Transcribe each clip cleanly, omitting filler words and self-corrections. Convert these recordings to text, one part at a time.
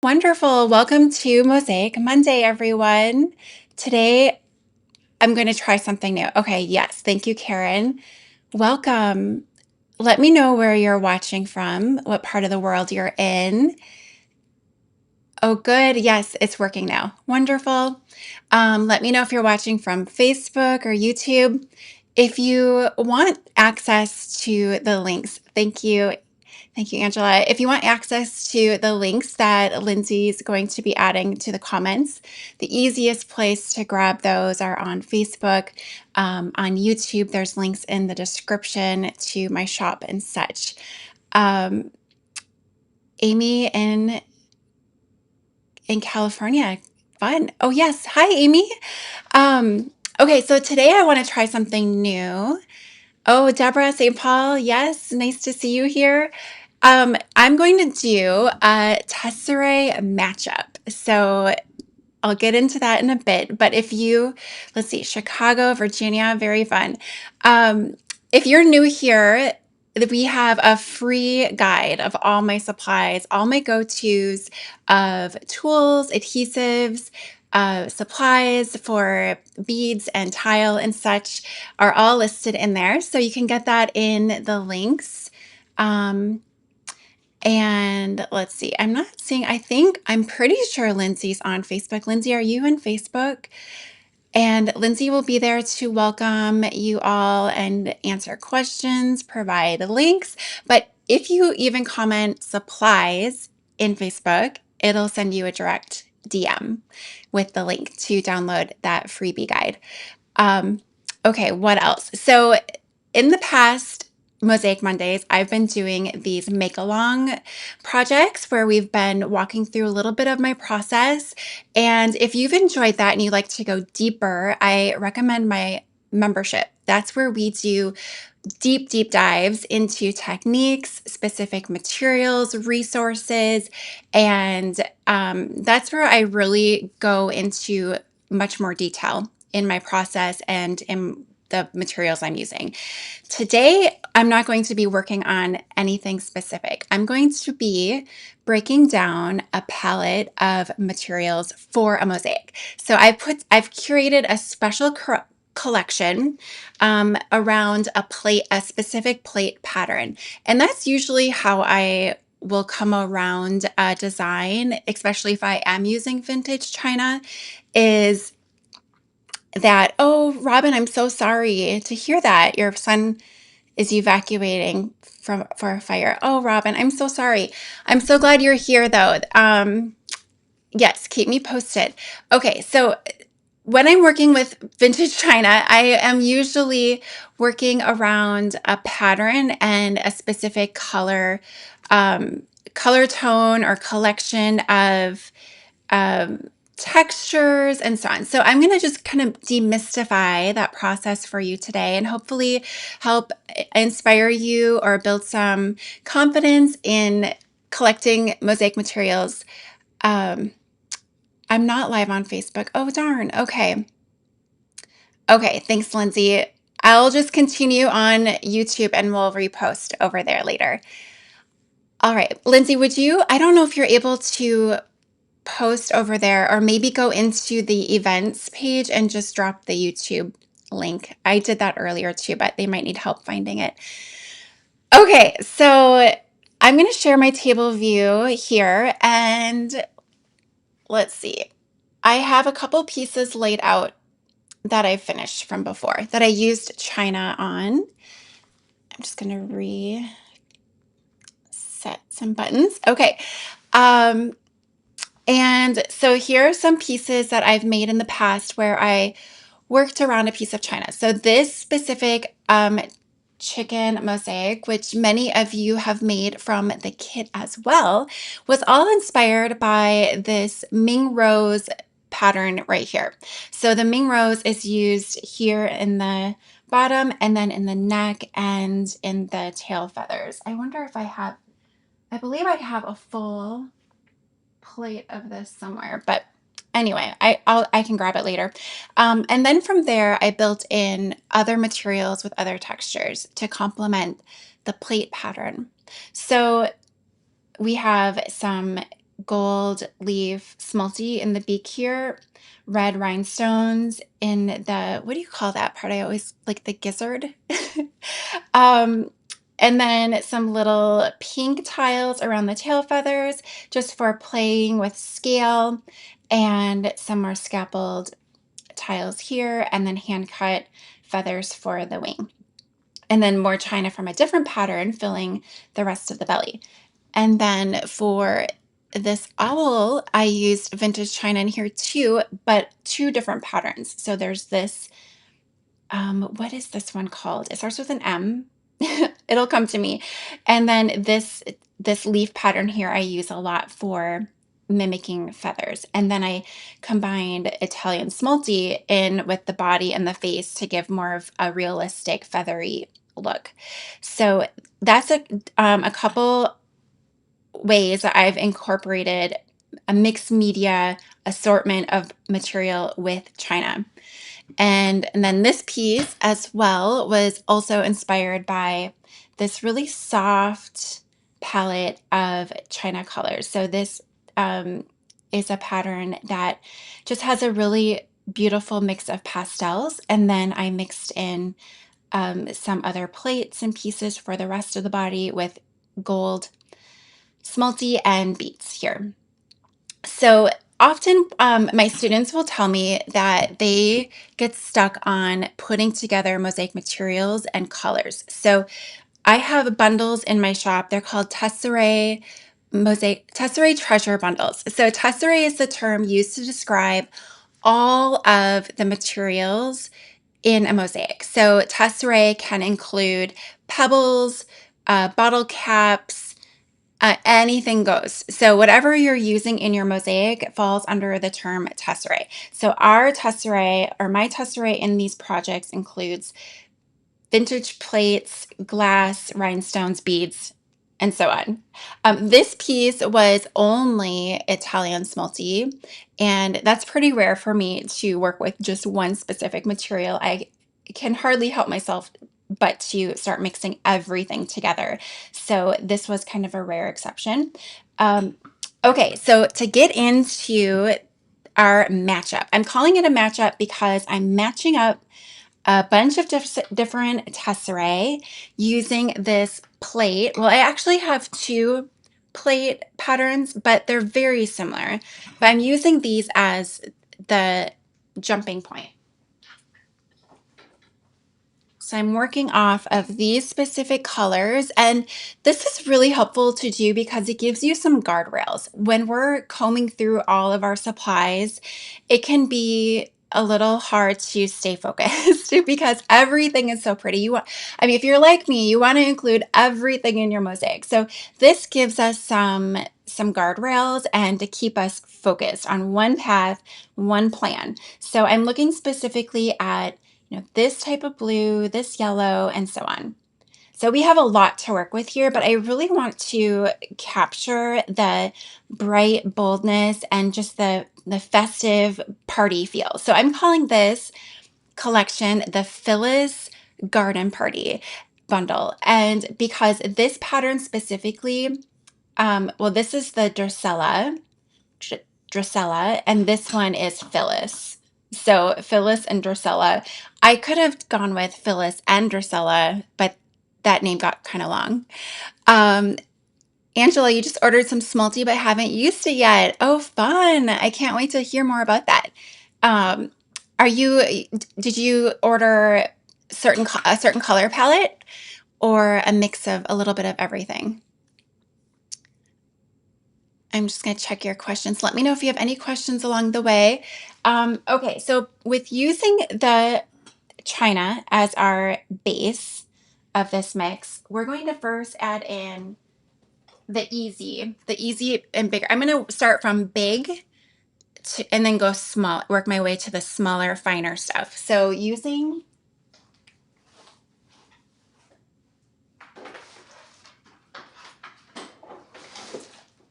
Wonderful. Welcome to Mosaic Monday, everyone. Today, I'm going to try something new. Okay, yes. Thank you, Karen. Welcome. Let me know where you're watching from, what part of the world you're in. Oh, good. Yes, it's working now. Wonderful. Let me know if you're watching from Facebook or YouTube. If you want access to the links, thank you. Thank you, Angela. If you want access to the links that Lindsay's going to be adding to the comments, the easiest place to grab those are on Facebook. On YouTube, there's links in the description to my shop and such. Um, Amy in California, fun. Oh yes, hi Amy. Okay, so today I want to try something new. Oh, Deborah St. Paul, yes, nice to see you here. I'm going to do a tesserae matchup. So I'll get into that in a bit. But let's see, Chicago, Virginia, very fun. If you're new here, we have a free guide of all my supplies, all my go-tos of tools, adhesives, supplies for beads and tile and such are all listed in there. So you can get that in the links. And let's see, I'm pretty sure Lindsay's on Facebook. Lindsay, are you on Facebook? And Lindsay will be there to welcome you all and answer questions, provide links. But if you even comment supplies in Facebook, it'll send you a direct DM with the link to download that freebie guide. Okay, what else? So in the past Mosaic Mondays, I've been doing these make-along projects where we've been walking through a little bit of my process. And if you've enjoyed that and you'd like to go deeper, I recommend my membership. That's where we do deep dives into techniques, specific materials, resources, and that's where I really go into much more detail in my process and in the materials I'm using. Today, I'm not going to be working on anything specific. I'm going to be breaking down a palette of materials for a mosaic. So I've curated a special collection around a specific plate pattern. And that's usually how I will come around a design, especially if I am using vintage china, is that, oh, Robin, I'm so sorry to hear that your son is evacuating for a fire. Oh, Robin, I'm so sorry. I'm so glad you're here, though. Yes, keep me posted. Okay, so when I'm working with vintage china, I am usually working around a pattern and a specific color tone or collection of um, textures and so on. So I'm going to just kind of demystify that process for you today and hopefully help inspire you or build some confidence in collecting mosaic materials. I'm not live on Facebook. Oh, darn. Okay. Okay. Thanks, Lindsay. I'll just continue on YouTube and we'll repost over there later. All right. Lindsay, I don't know if you're able to post over there or maybe go into the events page and just drop the YouTube link. I did that earlier too, but they might need help finding it. Okay, so I'm going to share my table view here and let's see. I have a couple pieces laid out that I finished from before that I used china on. I'm just going to reset some buttons. Okay. And so here are some pieces that I've made in the past where I worked around a piece of china. So this specific chicken mosaic, which many of you have made from the kit as well, was all inspired by this Ming Rose pattern right here. So the Ming Rose is used here in the bottom and then in the neck and in the tail feathers. I wonder if I believe I have a full plate of this somewhere, but anyway, I can grab it later. And then from there, I built in other materials with other textures to complement the plate pattern. So we have some gold leaf smalty in the beak here, red rhinestones in the, what do you call that part? I always like the gizzard. um, and then some little pink tiles around the tail feathers just for playing with scale, and some more scalpeled tiles here, and then hand cut feathers for the wing. And then more china from a different pattern filling the rest of the belly. And then for this owl, I used vintage china in here too, but two different patterns. So there's this, what is this one called? It starts with an M. It'll come to me. And then this leaf pattern here I use a lot for mimicking feathers. And then I combined Italian smalty in with the body and the face to give more of a realistic feathery look. So that's a couple ways that I've incorporated a mixed media assortment of material with china. And then this piece as well was also inspired by this really soft palette of china colors. So this is a pattern that just has a really beautiful mix of pastels. And then I mixed in some other plates and pieces for the rest of the body with gold smalty and beads here. So often my students will tell me that they get stuck on putting together mosaic materials and colors. So I have bundles in my shop. They're called Tesserae Treasure Bundles. So Tesserae is the term used to describe all of the materials in a mosaic. So tesserae can include pebbles, bottle caps, anything goes. So whatever you're using in your mosaic falls under the term tesserae. So our tesserae, or my tesserae in these projects, includes vintage plates, glass, rhinestones, beads, and so on. This piece was only Italian smalty, and that's pretty rare for me to work with just one specific material. I can hardly help myself but to start mixing everything together. So this was kind of a rare exception. Okay, so to get into our matchup, I'm calling it a matchup because I'm matching up a bunch of different tesserae using this plate. Well, I actually have two plate patterns, but they're very similar. But I'm using these as the jumping point. So I'm working off of these specific colors, and this is really helpful to do because it gives you some guardrails. When we're combing through all of our supplies, it can be a little hard to stay focused because everything is so pretty. I mean, if you're like me, you want to include everything in your mosaic. So this gives us some guardrails and to keep us focused on one path, one plan. So I'm looking specifically at this type of blue, this yellow, and so on. So we have a lot to work with here, but I really want to capture the bright boldness and just the festive party feel. So I'm calling this collection the Phyllis Garden Party Bundle. And because this pattern specifically, well, this is the Drusilla, and this one is Phyllis. So Phyllis and Drusilla. I could have gone with Phyllis and Drusilla, but that name got kind of long. Angela, you just ordered some smalty but haven't used it yet. Oh, fun. I can't wait to hear more about that. Um, did you order a certain color palette or a mix of a little bit of everything? I'm just going to check your questions. Let me know if you have any questions along the way. Okay, so with using the china as our base of this mix, we're going to first add in the easy and bigger. I'm going to start from big and then go small, work my way to the smaller, finer stuff. So using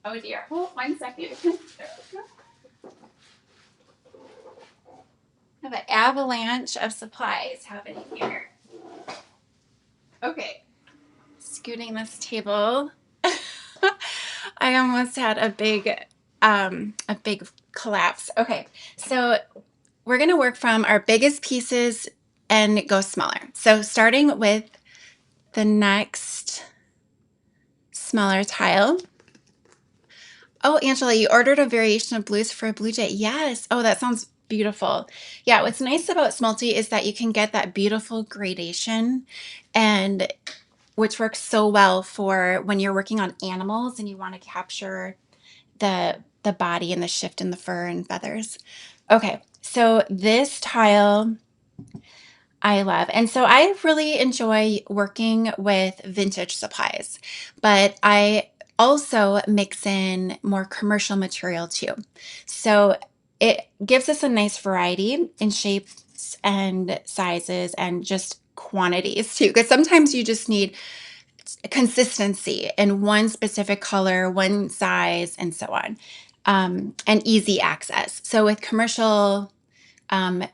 oh dear, hold 1 second. I have an avalanche of supplies happening here. Okay, scooting this table. I almost had a big a big collapse. Okay, so we're going to work from our biggest pieces and go smaller. So starting with the next smaller tile. Oh, Angela, you ordered a variation of blues for a blue jay. Yes. Oh, that sounds beautiful. Yeah, what's nice about Smelty is that you can get that beautiful gradation, and which works so well for when you're working on animals and you want to capture the body and the shift in the fur and feathers. Okay, so this tile I love. And so I really enjoy working with vintage supplies, but I also mix in more commercial material too. So it gives us a nice variety in shapes and sizes and just quantities too, because sometimes you just need consistency in one specific color, one size, and so on, and easy access. So with commercial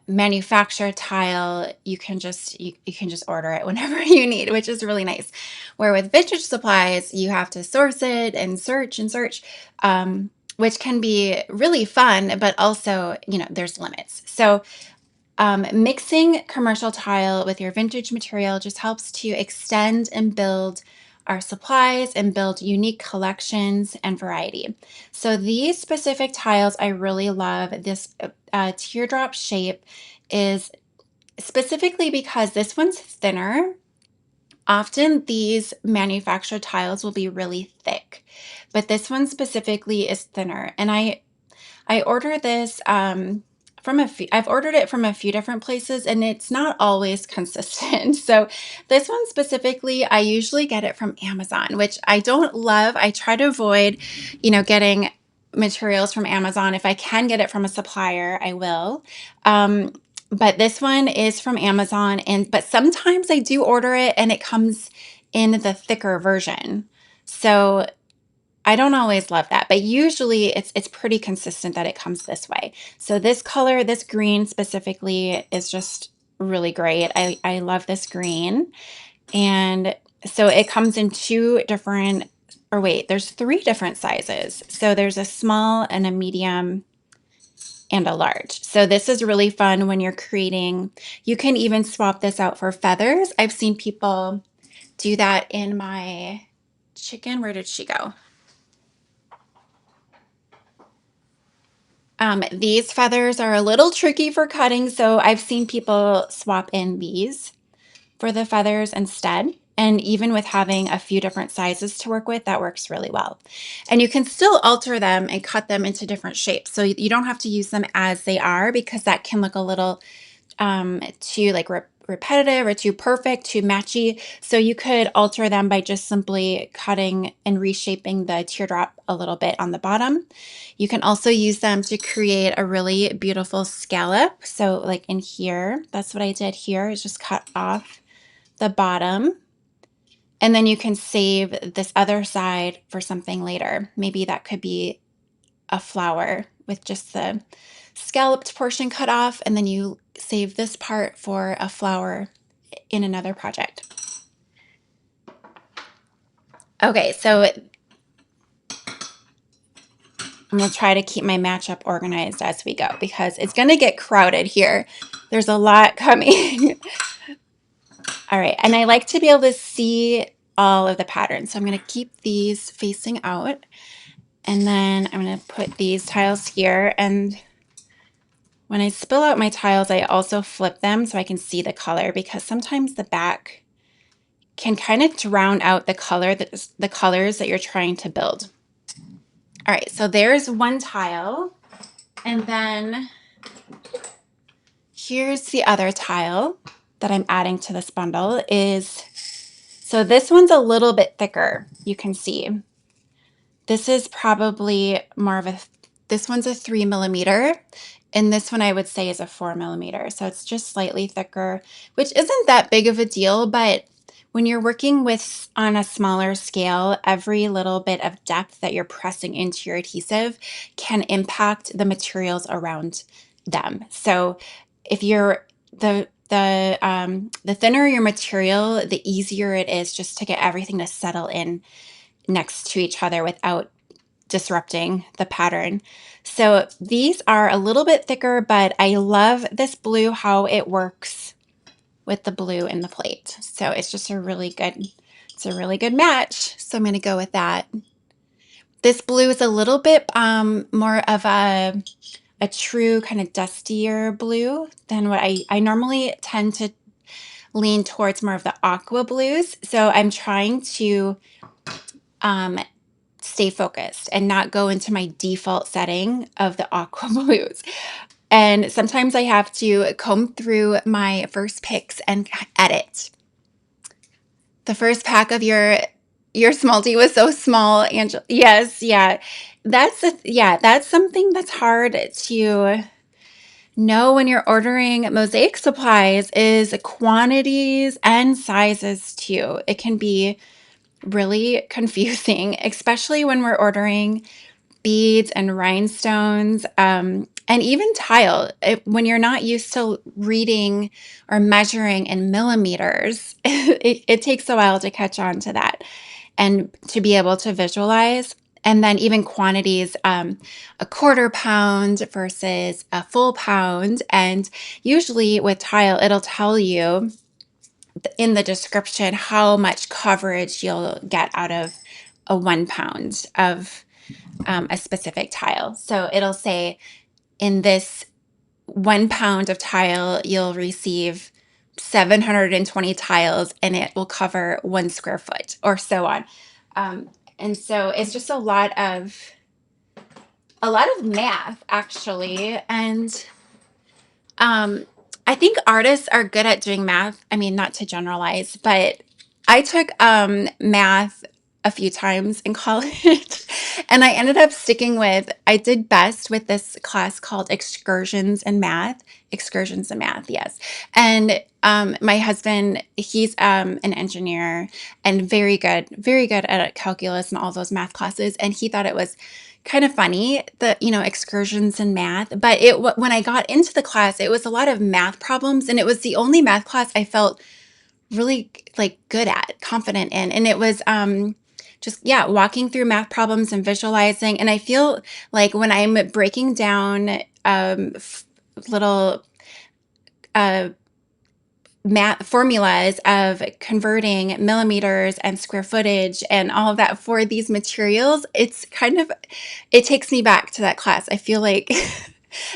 manufacturer tile, you can just order it whenever you need, which is really nice. Where with vintage supplies, you have to source it and search, which can be really fun, but also, there's limits. So mixing commercial tile with your vintage material just helps to extend and build our supplies and build unique collections and variety. So these specific tiles I really love. This teardrop shape is specifically because this one's thinner. Often these manufactured tiles will be really thick, but this one specifically is thinner. And I ordered this I've ordered it from a few different places, and it's not always consistent. So this one specifically, I usually get it from Amazon, which I don't love. I try to avoid, getting materials from Amazon. If I can get it from a supplier, I will. But this one is from Amazon, but sometimes I do order it and it comes in the thicker version. So I don't always love that, but usually it's pretty consistent that it comes this way. So this color, this green specifically, is just really great. I love this green. And so it comes in there's 3 different sizes. So there's a small and a medium and a large. So this is really fun when you're creating. You can even swap this out for feathers. I've seen people do that in my chicken. Where did she go? These feathers are a little tricky for cutting, so I've seen people swap in these for the feathers instead. And even with having a few different sizes to work with, that works really well. And you can still alter them and cut them into different shapes. So you don't have to use them as they are, because that can look a little too repetitive or too perfect, too matchy. So you could alter them by just simply cutting and reshaping the teardrop a little bit on the bottom. You can also use them to create a really beautiful scallop. So like in here, that's what I did here, is just cut off the bottom. And then you can save this other side for something later. Maybe that could be a flower with just the scalloped portion cut off, and then you save this part for a flower in another project. Okay, so I'm going to try to keep my match-up organized as we go, because it's going to get crowded here. There's a lot coming. All right, and I like to be able to see all of the patterns. So I'm going to keep these facing out, and then I'm going to put these tiles here. And when I spill out my tiles, I also flip them so I can see the color, because sometimes the back can kind of drown out the colors that you're trying to build. All right, so there's one tile. And then here's the other tile that I'm adding to this bundle. So this one's a little bit thicker, you can see. This is probably this one's a 3mm, and this one I would say is a 4mm. So it's just slightly thicker, which isn't that big of a deal, but when you're working on a smaller scale, every little bit of depth that you're pressing into your adhesive can impact the materials around them. So if you're the thinner your material, the easier it is just to get everything to settle in next to each other without disrupting the pattern. So these are a little bit thicker, but I love this blue, how it works with the blue in the plate. So it's just a really good match. So I'm going to go with that. This blue is a little bit more of a true kind of dustier blue than what I normally tend to lean towards more of the aqua blues. So I'm trying to stay focused and not go into my default setting of the aqua blues. And sometimes I have to comb through my first picks and edit. The first pack of your Smalty was so small, Angela. Yes, yeah. That's something that's hard to know when you're ordering mosaic supplies is quantities and sizes too. It can be really confusing, especially when we're ordering beads and rhinestones, and even tile. When you're not used to reading or measuring in millimeters, it takes a while to catch on to that and to be able to visualize. And then even quantities, a quarter pound versus a full pound. And usually with tile, it'll tell you in the description how much coverage you'll get out of a 1 pound of a specific tile. So it'll say in this 1 pound of tile, you'll receive 720 tiles and it will cover 1 square foot or so on. And so it's just a lot of math actually. And I think artists are good at doing math. I mean, not to generalize, but I took math a few times in college and I ended up sticking with, I did best with this class called Excursions in Math. Excursions in Math, yes. And my husband, he's an engineer and very good at calculus and all those math classes. And he thought it was kind of funny, the excursions in math, but when I got into the class, it was a lot of math problems, and it was the only math class I felt really like good at, confident in, and it was just walking through math problems and visualizing. And I feel like when I'm breaking down little math formulas of converting millimeters and square footage and all of that for these materials, it takes me back to that class. I feel like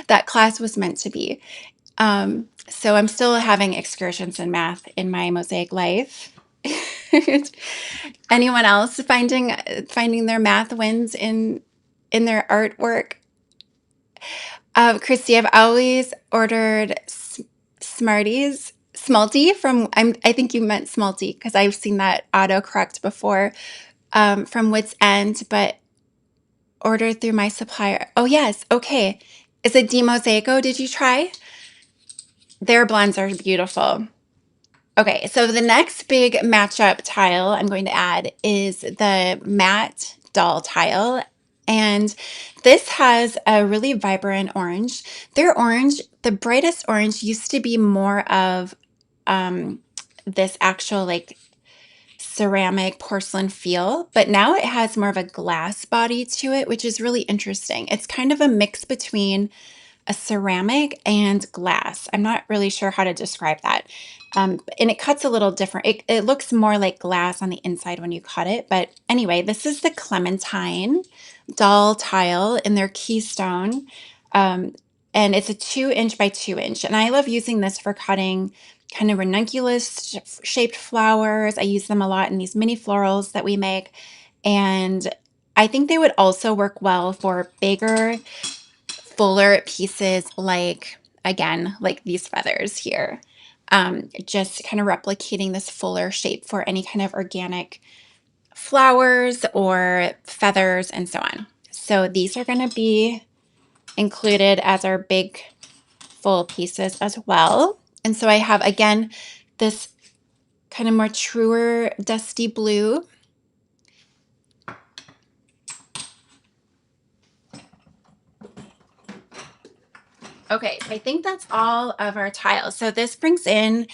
that class was meant to be. So I'm still having excursions in math in my mosaic life. Anyone else finding their math wins in their artwork? Christy, I've always ordered Smalty from, I think you meant Smalty because I've seen that autocorrect before, from Wits End, but ordered through my supplier. Oh yes, okay. Is it DeMosaico? Did you try? Their blends are beautiful. Okay, so the next big matchup tile I'm going to add is the matte doll tile. And this has a really vibrant orange. Their orange, the brightest orange, used to be more of this actual like ceramic porcelain feel, but now it has more of a glass body to it, which is really interesting. It's kind of a mix between a ceramic and glass. I'm not really sure how to describe that. And it cuts a little different. It looks more like glass on the inside when you cut it. But anyway, this is the Clementine doll tile in their Keystone. And it's a 2-inch by 2-inch. And I love using this for cutting kind of ranunculus shaped flowers. I use them a lot in these mini florals that we make. And I think they would also work well for bigger, fuller pieces like, again, like these feathers here. Just kind of replicating this fuller shape for any kind of organic flowers or feathers and so on. So these are going to be included as our big full pieces as well. And so I have, again, this kind of more truer dusty blue. Okay, I think that's all of our tiles. So this brings in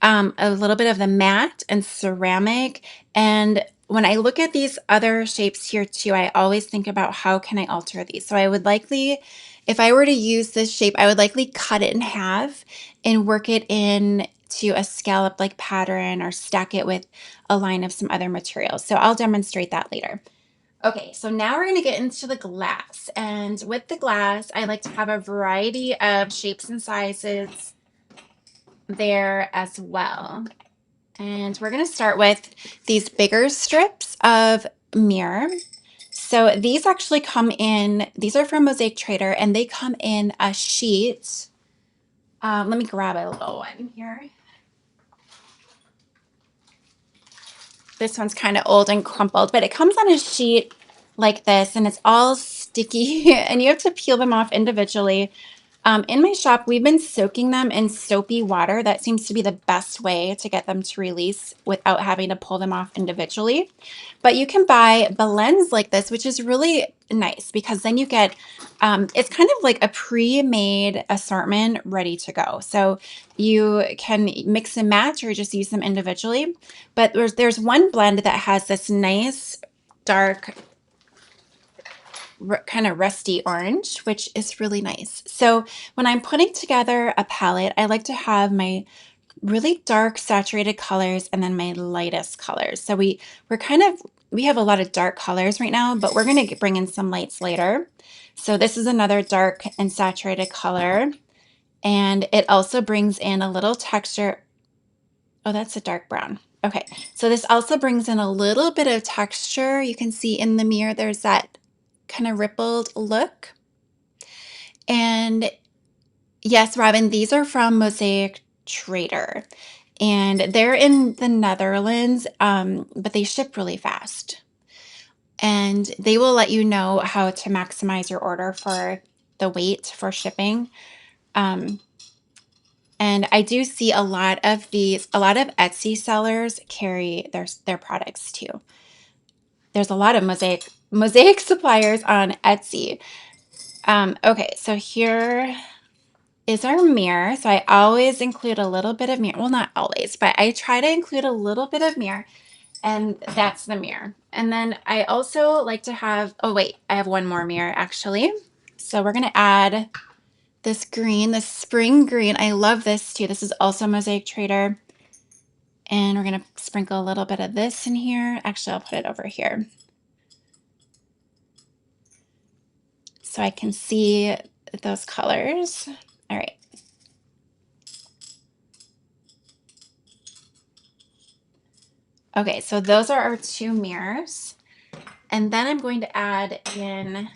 a little bit of the matte and ceramic. And when I look at these other shapes here too, I always think about how can I alter these. So I would likely, if I were to use this shape, I would likely cut it in half and work it in to a scallop like pattern or stack it with a line of some other materials. So I'll demonstrate that later. Okay, so now we're going to get into the glass. And with the glass, I like to have a variety of shapes and sizes there as well. And we're going to start with these bigger strips of mirror. So these actually come in, these are from Mosaic Trader, and they come in a sheet. Let me grab a little one here. This one's kind of old and crumpled, but it comes on a sheet like this, and it's all sticky, and you have to peel them off individually. In my shop, we've been soaking them in soapy water. That seems to be the best way to get them to release without having to pull them off individually. But you can buy blends like this, which is really nice because then you get, it's kind of like a pre-made assortment ready to go. So you can mix and match or just use them individually. But there's one blend that has this nice dark kind of rusty orange, which is really nice. So when I'm putting together a palette, I like to have my really dark saturated colors and then my lightest colors. So we have a lot of dark colors right now, but we're going to bring in some lights later. So this is another dark and saturated color, and it also brings in a little texture. Oh, that's a dark brown. Okay, so this also brings in a little bit of texture. You can see in the mirror there's that kind of rippled look. And yes, Robin, these are from Mosaic Trader, and they're in the Netherlands, but they ship really fast. And they will let you know how to maximize your order for the weight for shipping. And I do see a lot of Etsy sellers carry their products too. There's a lot of mosaic suppliers on Etsy. Okay, so here is our mirror. So I always include a little bit of mirror. Well, not always, but I try to include a little bit of mirror, and that's the mirror. And then I also like to have, oh wait, I have one more mirror actually. So we're gonna add this green, this spring green. I love this too. This is also Mosaic Trader. And we're gonna sprinkle a little bit of this in here. Actually, I'll put it over here so I can see those colors. All right. Okay, so those are our two mirrors. And then I'm going to add in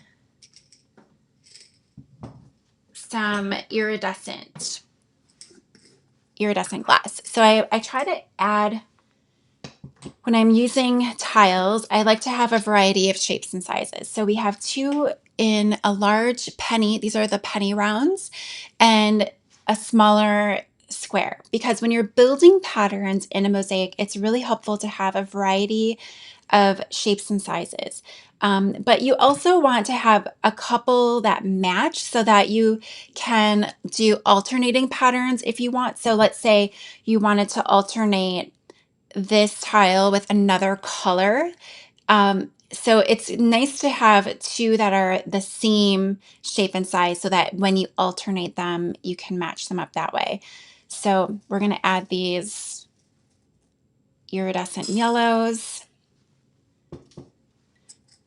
some iridescent glass. So I try to add, when I'm using tiles, I like to have a variety of shapes and sizes. So we have two in a large penny. These are the penny rounds, and a smaller square, because when you're building patterns in a mosaic, it's really helpful to have a variety of shapes and sizes. But you also want to have a couple that match so that you can do alternating patterns if you want. So let's say you wanted to alternate this tile with another color. So it's nice to have two that are the same shape and size so that when you alternate them, you can match them up that way. So we're going to add these iridescent yellows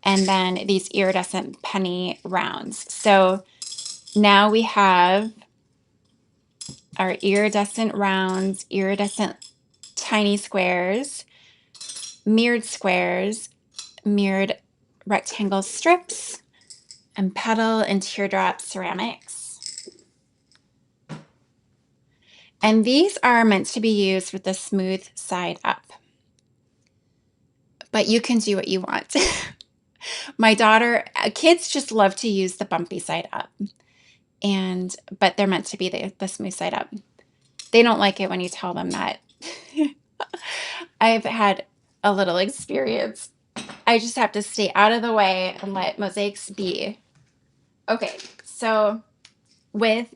and then these iridescent penny rounds. So now we have our iridescent rounds, iridescent tiny squares, mirrored rectangle strips, and petal and teardrop ceramics. And these are meant to be used with the smooth side up, but you can do what you want. My daughter, kids just love to use the bumpy side up, but they're meant to be the smooth side up. They don't like it when you tell them that. I've had a little experience. I just have to stay out of the way and let mosaics be. Okay, so with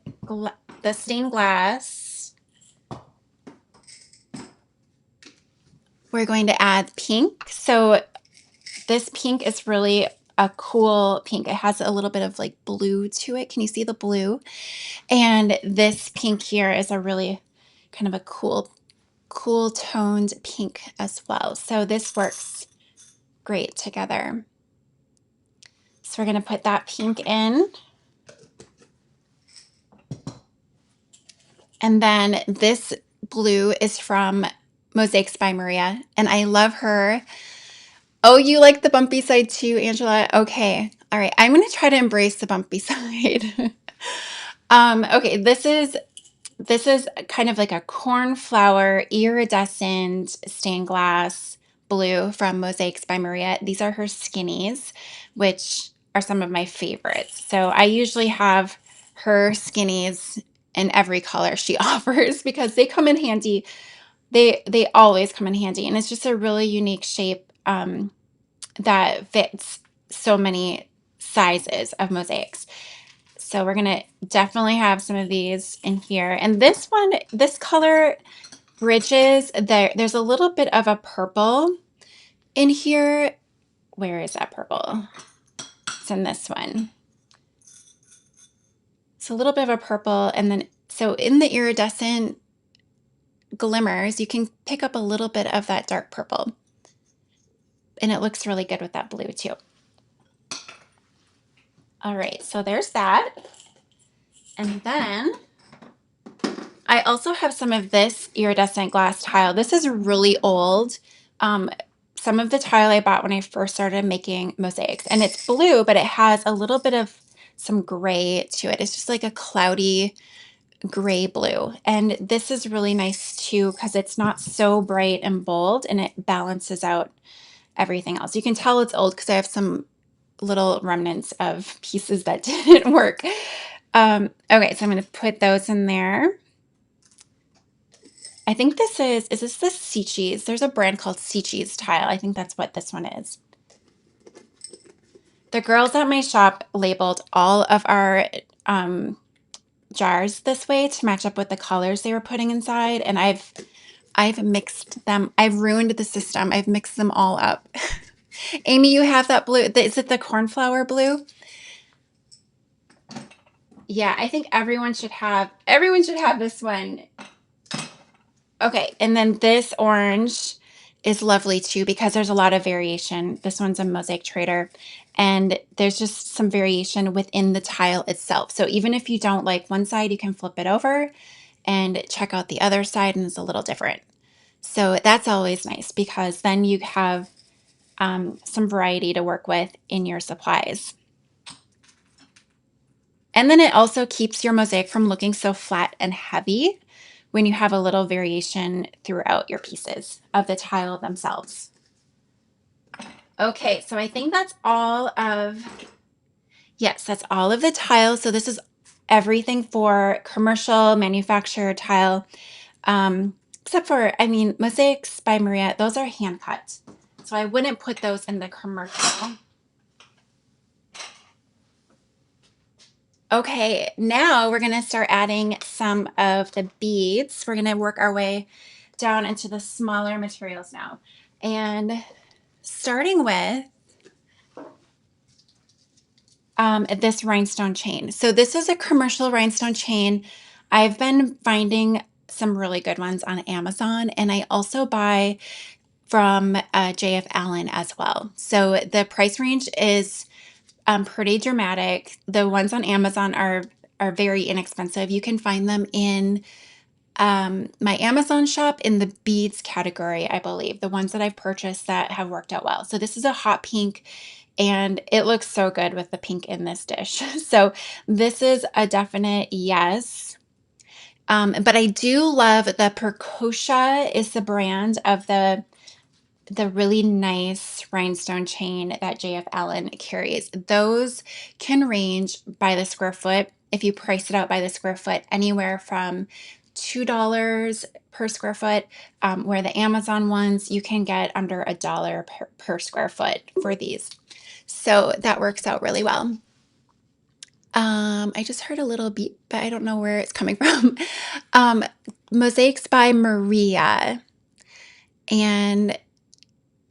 the stained glass, we're going to add pink. So this pink is really a cool pink. It has a little bit of like blue to it. Can you see the blue? And this pink here is a really kind of a cool toned pink as well. So this works great together. So we're going to put that pink in. And then this blue is from Mosaics by Maria, and I love her. Oh, you like the bumpy side too, Angela? Okay. All right. I'm going to try to embrace the bumpy side. Okay, this is kind of like a cornflower iridescent stained glass blue from Mosaics by Maria. These are her skinnies, which are some of my favorites. So I usually have her skinnies in every color she offers because they come in handy. They always come in handy, and it's just a really unique shape that fits so many sizes of mosaics. So we're going to definitely have some of these in here. And this one, this color bridges, there's a little bit of a purple in here. Where is that purple? It's in this one. It's a little bit of a purple. And then, so in the iridescent glimmers, you can pick up a little bit of that dark purple. And it looks really good with that blue too. All right, so there's that. And then I also have some of this iridescent glass tile. This is really old. Some of the tile I bought when I first started making mosaics, and it's blue, but it has a little bit of some gray to it. It's just like a cloudy gray blue. And this is really nice too because it's not so bright and bold, and it balances out everything else. You can tell it's old because I have some little remnants of pieces that didn't work. Okay, so I'm going to put those in there. I think this is this the Sea Cheese? There's a brand called Sea Cheese tile. I think that's what this one is. The girls at my shop labeled all of our jars this way to match up with the colors they were putting inside. And I've mixed them. I've ruined the system. I've mixed them all up. Amy, you have that blue. Is it the cornflower blue? Yeah, I think everyone should have this one. Okay, and then this orange is lovely too because there's a lot of variation. This one's a Mosaic Trader, and there's just some variation within the tile itself. So even if you don't like one side, you can flip it over and check out the other side, and it's a little different. So that's always nice because then you have some variety to work with in your supplies. And then it also keeps your mosaic from looking so flat and heavy when you have a little variation throughout your pieces of the tile themselves. Okay, so I think that's all of, yes, that's all of the tiles. So this is everything for commercial manufacturer tile, except for, I mean, Mosaics by Maria, those are hand cut. So I wouldn't put those in the commercial. Okay, now we're going to start adding some of the beads. We're going to work our way down into the smaller materials now. And starting with this rhinestone chain. So this is a commercial rhinestone chain. I've been finding some really good ones on Amazon, and I also buy from JF Allen as well. So the price range is pretty dramatic. The ones on Amazon are very inexpensive. You can find them in my Amazon shop in the beads category, I believe, the ones that I've purchased that have worked out well. So this is a hot pink, and it looks so good with the pink in this dish. So this is a definite yes. But I do love the Percocia is the brand of the really nice rhinestone chain that JF Allen carries. Those can range by the square foot, if you price it out by the square foot, anywhere from $2 per square foot, where the Amazon ones, you can get under $1 per square foot for these. So that works out really well. I just heard a little beep, but I don't know where it's coming from. Mosaics by Maria. And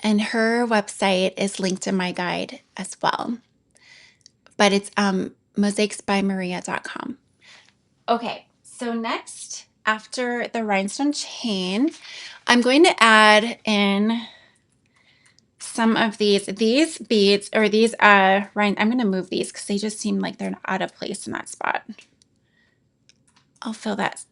And her website is linked in my guide as well. But it's mosaicsbymaria.com. Okay, so next, after the rhinestone chain, I'm going to add in some of these beads, or these I'm going to move these because they just seem like they're out of place in that spot. I'll fill that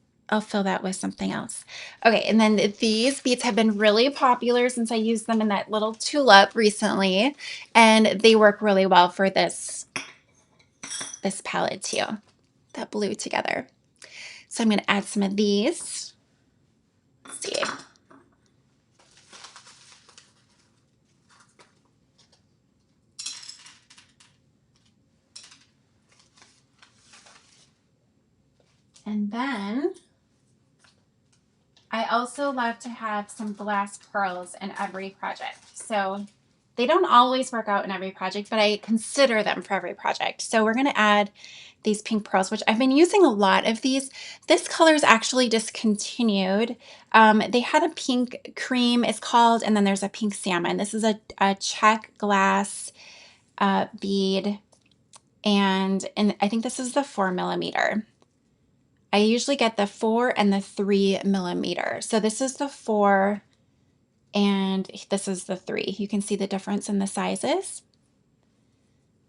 with something else. Okay, and then these beads have been really popular since I used them in that little tulip recently, and they work really well for this palette too, that blue together. So I'm going to add some of these. Let's see. And then I also love to have some glass pearls in every project. So they don't always work out in every project, but I consider them for every project. So we're going to add these pink pearls, which I've been using a lot of these. This color is actually discontinued. They had a pink cream, it's called, and then there's a pink salmon. This is a check glass bead, and I think this is the 4mm. I usually get the 4 and the 3mm. So this is the 4 and this is the 3. You can see the difference in the sizes.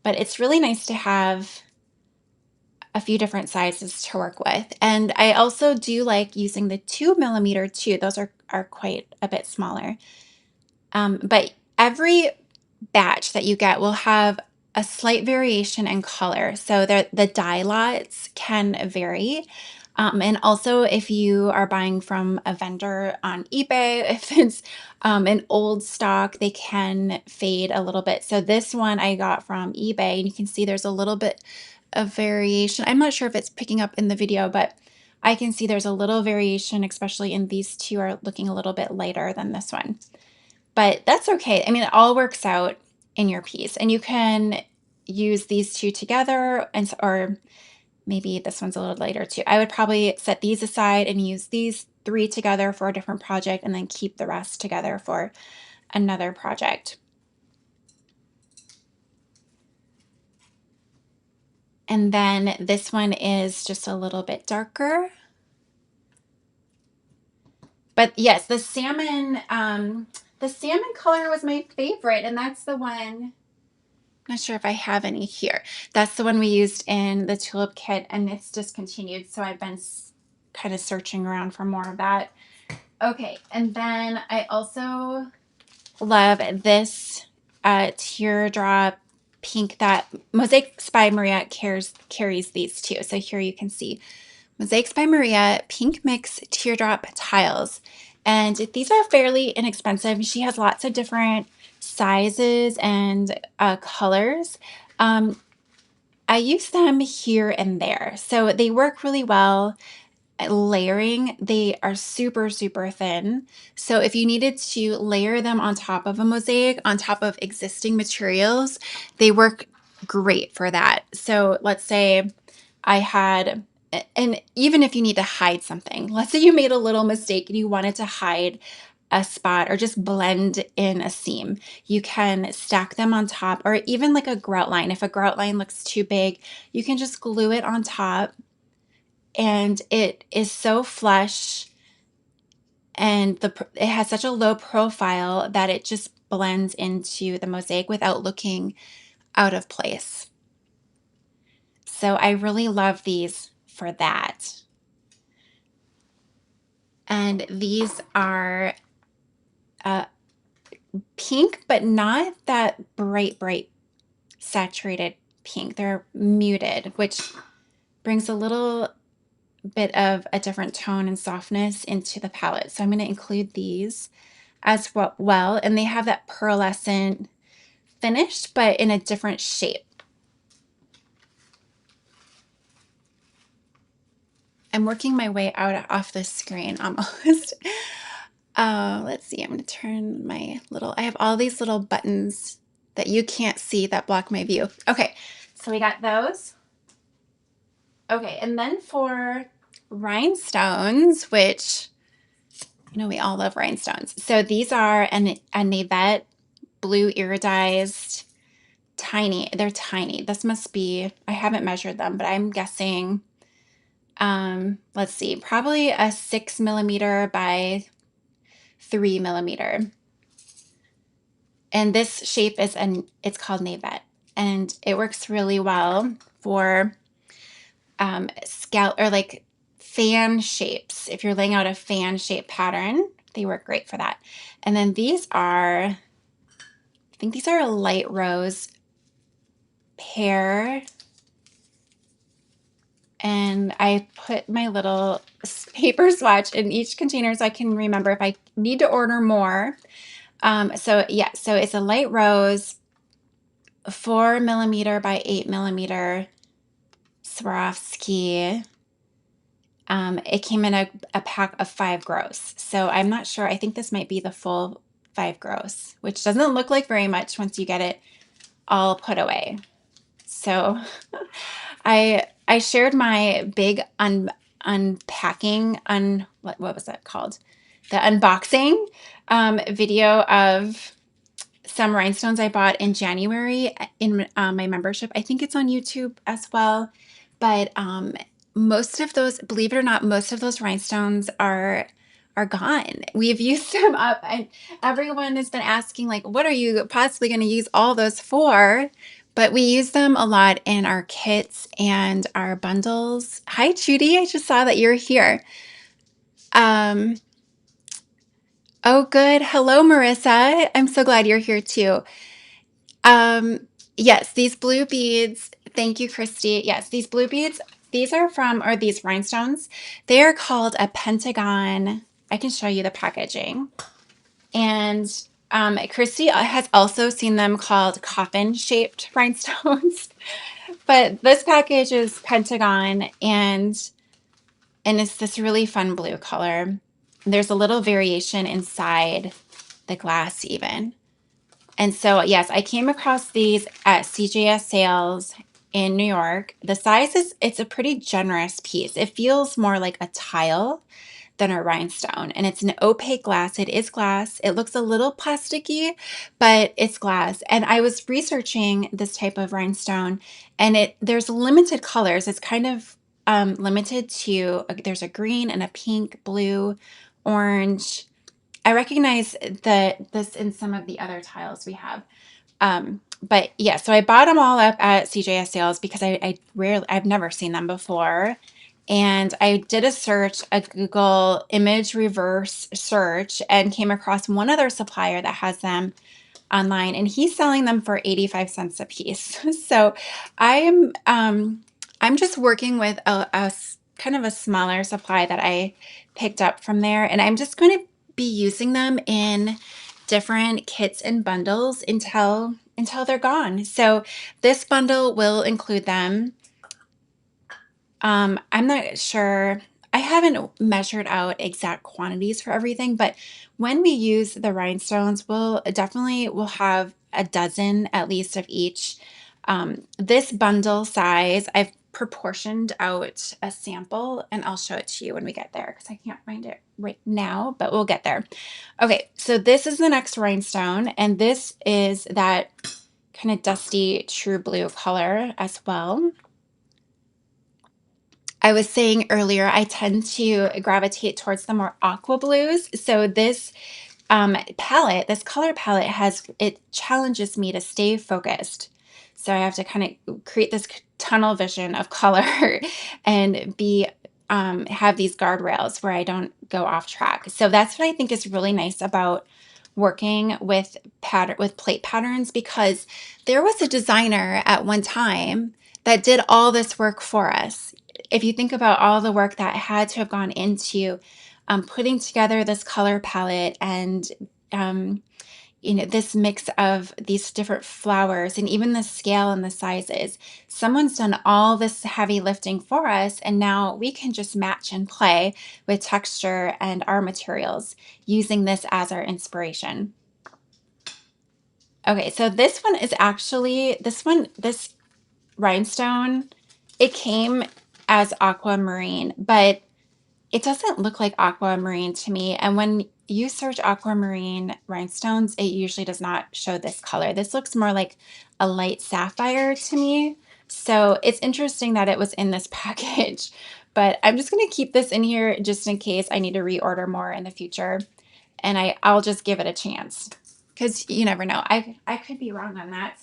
But it's really nice to have a few different sizes to work with. And I also do like using the 2mm too. Those are quite a bit smaller. But every batch that you get will have a slight variation in color. So the dye lots can vary. And also, if you are buying from a vendor on eBay, if it's an old stock, they can fade a little bit. So this one I got from eBay, and you can see there's a little bit of variation. I'm not sure if it's picking up in the video, but I can see there's a little variation, especially in these two are looking a little bit lighter than this one. But that's okay. I mean, it all works out in your piece, and you can use these two together, or maybe this one's a little lighter too. I would probably set these aside and use these 3 together for a different project, and then keep the rest together for another project. And then this one is just a little bit darker. But yes, the salmon color was my favorite, and that's the one. Not sure if I have any here. That's the one we used in the tulip kit, and it's discontinued, so I've been kind of searching around for more of that. Okay, and then I also love this teardrop pink that Mosaic by Maria carries these too. So here you can see Mosaics by Maria pink mix teardrop tiles. And these are fairly inexpensive. She has lots of different sizes and colors. I use them here and there. So they work really well. Layering, they are super, super thin. So if you needed to layer them on top of a mosaic, on top of existing materials, they work great for that. So let's say I had, and even if you need to hide something, let's say you made a little mistake and you wanted to hide a spot or just blend in a seam, you can stack them on top, or even like a grout line. If a grout line looks too big, you can just glue it on top, and it is so flush, and it has such a low profile that it just blends into the mosaic without looking out of place. So I really love these for that. And these are pink, but not that bright saturated pink. They're muted, which brings a little bit of a different tone and softness into the palette. So I'm going to include these as well. And they have that pearlescent finish, but in a different shape. I'm working my way out off the screen almost. Let's see, I'm going to turn I have all these little buttons that you can't see that block my view. Okay, so we got those. Okay, and then for rhinestones, which, we all love rhinestones. So these are a Navette blue iridized tiny. They're tiny. This must be, I haven't measured them, but I'm guessing, let's see, probably a 6 millimeter by 3 millimeter. And this shape is it's called Navette, and it works really well for scallop or like fan shapes. If you're laying out a fan shape pattern, they work great for that. And then these are, I think these are a light rose pear. And I put my little paper swatch in each container so I can remember if I need to order more. So yeah, so it's a light rose, 4 millimeter by 8 millimeter Swarovski. It came in a pack of 5 gross. So I'm not sure. I think this might be the full 5 gross, which doesn't look like very much once you get it all put away. So I shared my big unpacking, what was that called? The unboxing video of some rhinestones I bought in January in my membership. I think it's on YouTube as well. But most of those, believe it or not, most of those rhinestones are gone. We've used them up, and everyone has been asking, like, what are you possibly going to use all those for? But we use them a lot in our kits and our bundles. Hi, Judy. I just saw that you're here. Oh, good. Hello, Marissa. I'm so glad you're here too. Yes, these blue beads. Thank you, Christy. Yes, these blue beads, these are from, or these rhinestones, they are called a pentagon. I can show you the packaging. And Christy has also seen them called coffin-shaped rhinestones. But this package is pentagon, and it's this really fun blue color. There's a little variation inside the glass even. And so, yes, I came across these at CJS sales in New York. The size it's a pretty generous piece. It feels more like a tile than a rhinestone. And it's an opaque glass. It is glass. It looks a little plasticky, but it's glass. And I was researching this type of rhinestone, and there's limited colors. It's kind of limited to, there's a green and a pink, blue, orange. I recognize this in some of the other tiles we have. But yeah, so I bought them all up at CJS sales because I've never seen them before. And I did a Google image reverse search and came across one other supplier that has them online, and he's selling them for 85 cents a piece. So I'm just working with a kind of a smaller supply that I picked up from there, and I'm just going to be using them in different kits and bundles until they're gone. So this bundle will include them. I'm not sure. I haven't measured out exact quantities for everything, but when we use the rhinestones, we'll have a dozen at least of each. This bundle size, I've proportioned out a sample, and I'll show it to you when we get there because I can't find it right now, but we'll get there. Okay, so this is the next rhinestone, and this is that kind of dusty true blue color as well. I was saying earlier, I tend to gravitate towards the more aqua blues. So this palette, this color palette it challenges me to stay focused. So I have to kind of create this tunnel vision of color and have these guardrails where I don't go off track. So that's what I think is really nice about working with plate patterns, because there was a designer at one time that did all this work for us. If you think about all the work that had to have gone into putting together this color palette and this mix of these different flowers and even the scale and the sizes, someone's done all this heavy lifting for us, and now we can just match and play with texture and our materials using this as our inspiration. Okay, so this one is actually, this rhinestone, it came as aquamarine, but it doesn't look like aquamarine to me. And when you search aquamarine rhinestones, it usually does not show this color. This looks more like a light sapphire to me. So it's interesting that it was in this package, but I'm just going to keep this in here just in case I need to reorder more in the future. And I'll just give it a chance because you never know. I could be wrong on that.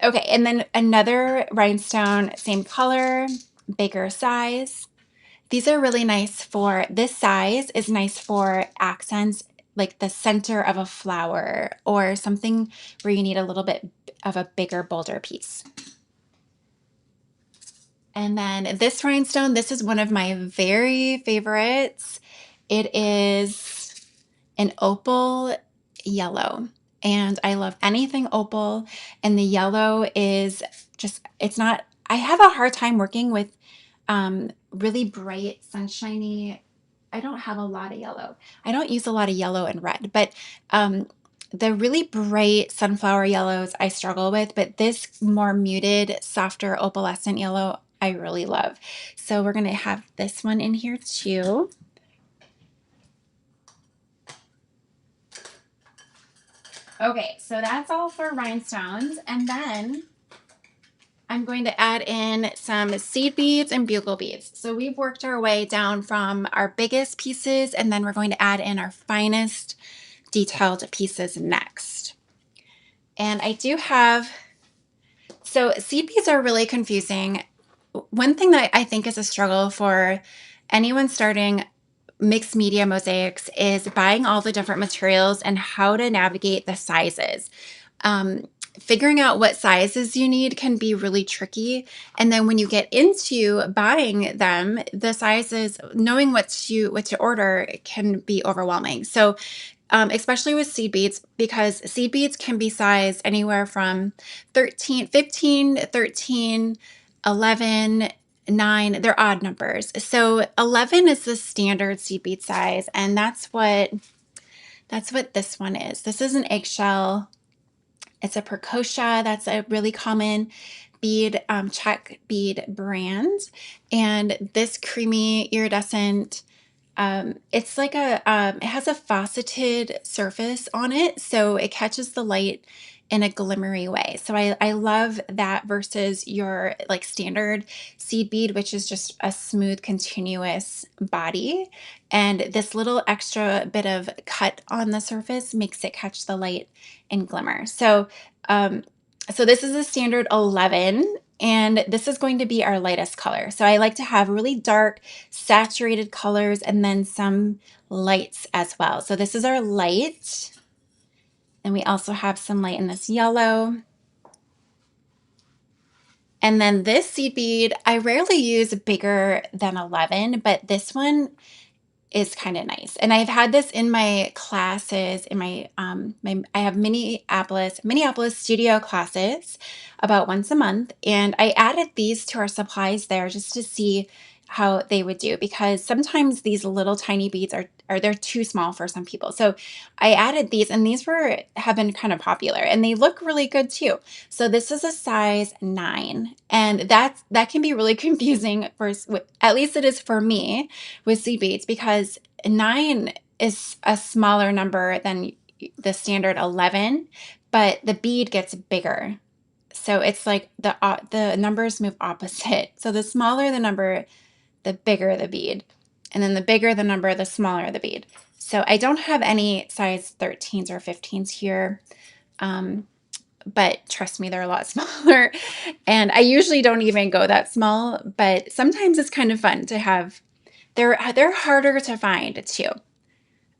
Okay, and then another rhinestone, same color, bigger size. These are really nice for, this size is nice for accents, like the center of a flower or something where you need a little bit of a bigger, bolder piece. And then this rhinestone, this is one of my very favorites. It is an opal yellow. And I love anything opal. And the yellow is just, it's not, I have a hard time working with really bright, sunshiny. I don't have a lot of yellow. I don't use a lot of yellow and red, but the really bright sunflower yellows I struggle with, but this more muted, softer opalescent yellow I really love. So we're going to have this one in here too. Okay, so that's all for rhinestones. And then I'm going to add in some seed beads and bugle beads. So we've worked our way down from our biggest pieces, and then we're going to add in our finest detailed pieces next. And I do have, so seed beads are really confusing. One thing that I think is a struggle for anyone starting mixed media mosaics is buying all the different materials and how to navigate the sizes. Figuring out what sizes you need can be really tricky. And then when you get into buying them, the sizes, knowing what to order can be overwhelming. So especially with seed beads, because seed beads can be sized anywhere from 13, 15, 13, 11, 9. They're odd numbers. So 11 is the standard seed bead size, and that's what this one is. This is an eggshell. It's a Percocia. That's a really common bead, Czech bead brand. And this creamy iridescent, it's like it has a faceted surface on it, so it catches the light in a glimmery way. So I love that versus your like standard seed bead, which is just a smooth, continuous body. And this little extra bit of cut on the surface makes it catch the light and glimmer. So, so this is a standard 11. And this is going to be our lightest color. So I like to have really dark, saturated colors and then some lights as well. So this is our light. And we also have some light in this yellow. And then this seed bead, I rarely use bigger than 11, but this one is kind of nice. And I've had this in my classes, in my, I have Minneapolis studio classes about once a month. And I added these to our supplies there just to see how they would do, because sometimes these little tiny beads are they're too small for some people. So I added these, and these have been kind of popular, and they look really good too. So this is a size 9, and that can be really confusing for, at least it is for me with seed beads, because 9 is a smaller number than the standard 11, but the bead gets bigger. So it's like the numbers move opposite. So the smaller the number, the bigger the bead. And then the bigger the number, the smaller the bead. So I don't have any size 13s or 15s here. But trust me, they're a lot smaller. And I usually don't even go that small, but sometimes it's kind of fun to have. They're harder to find too.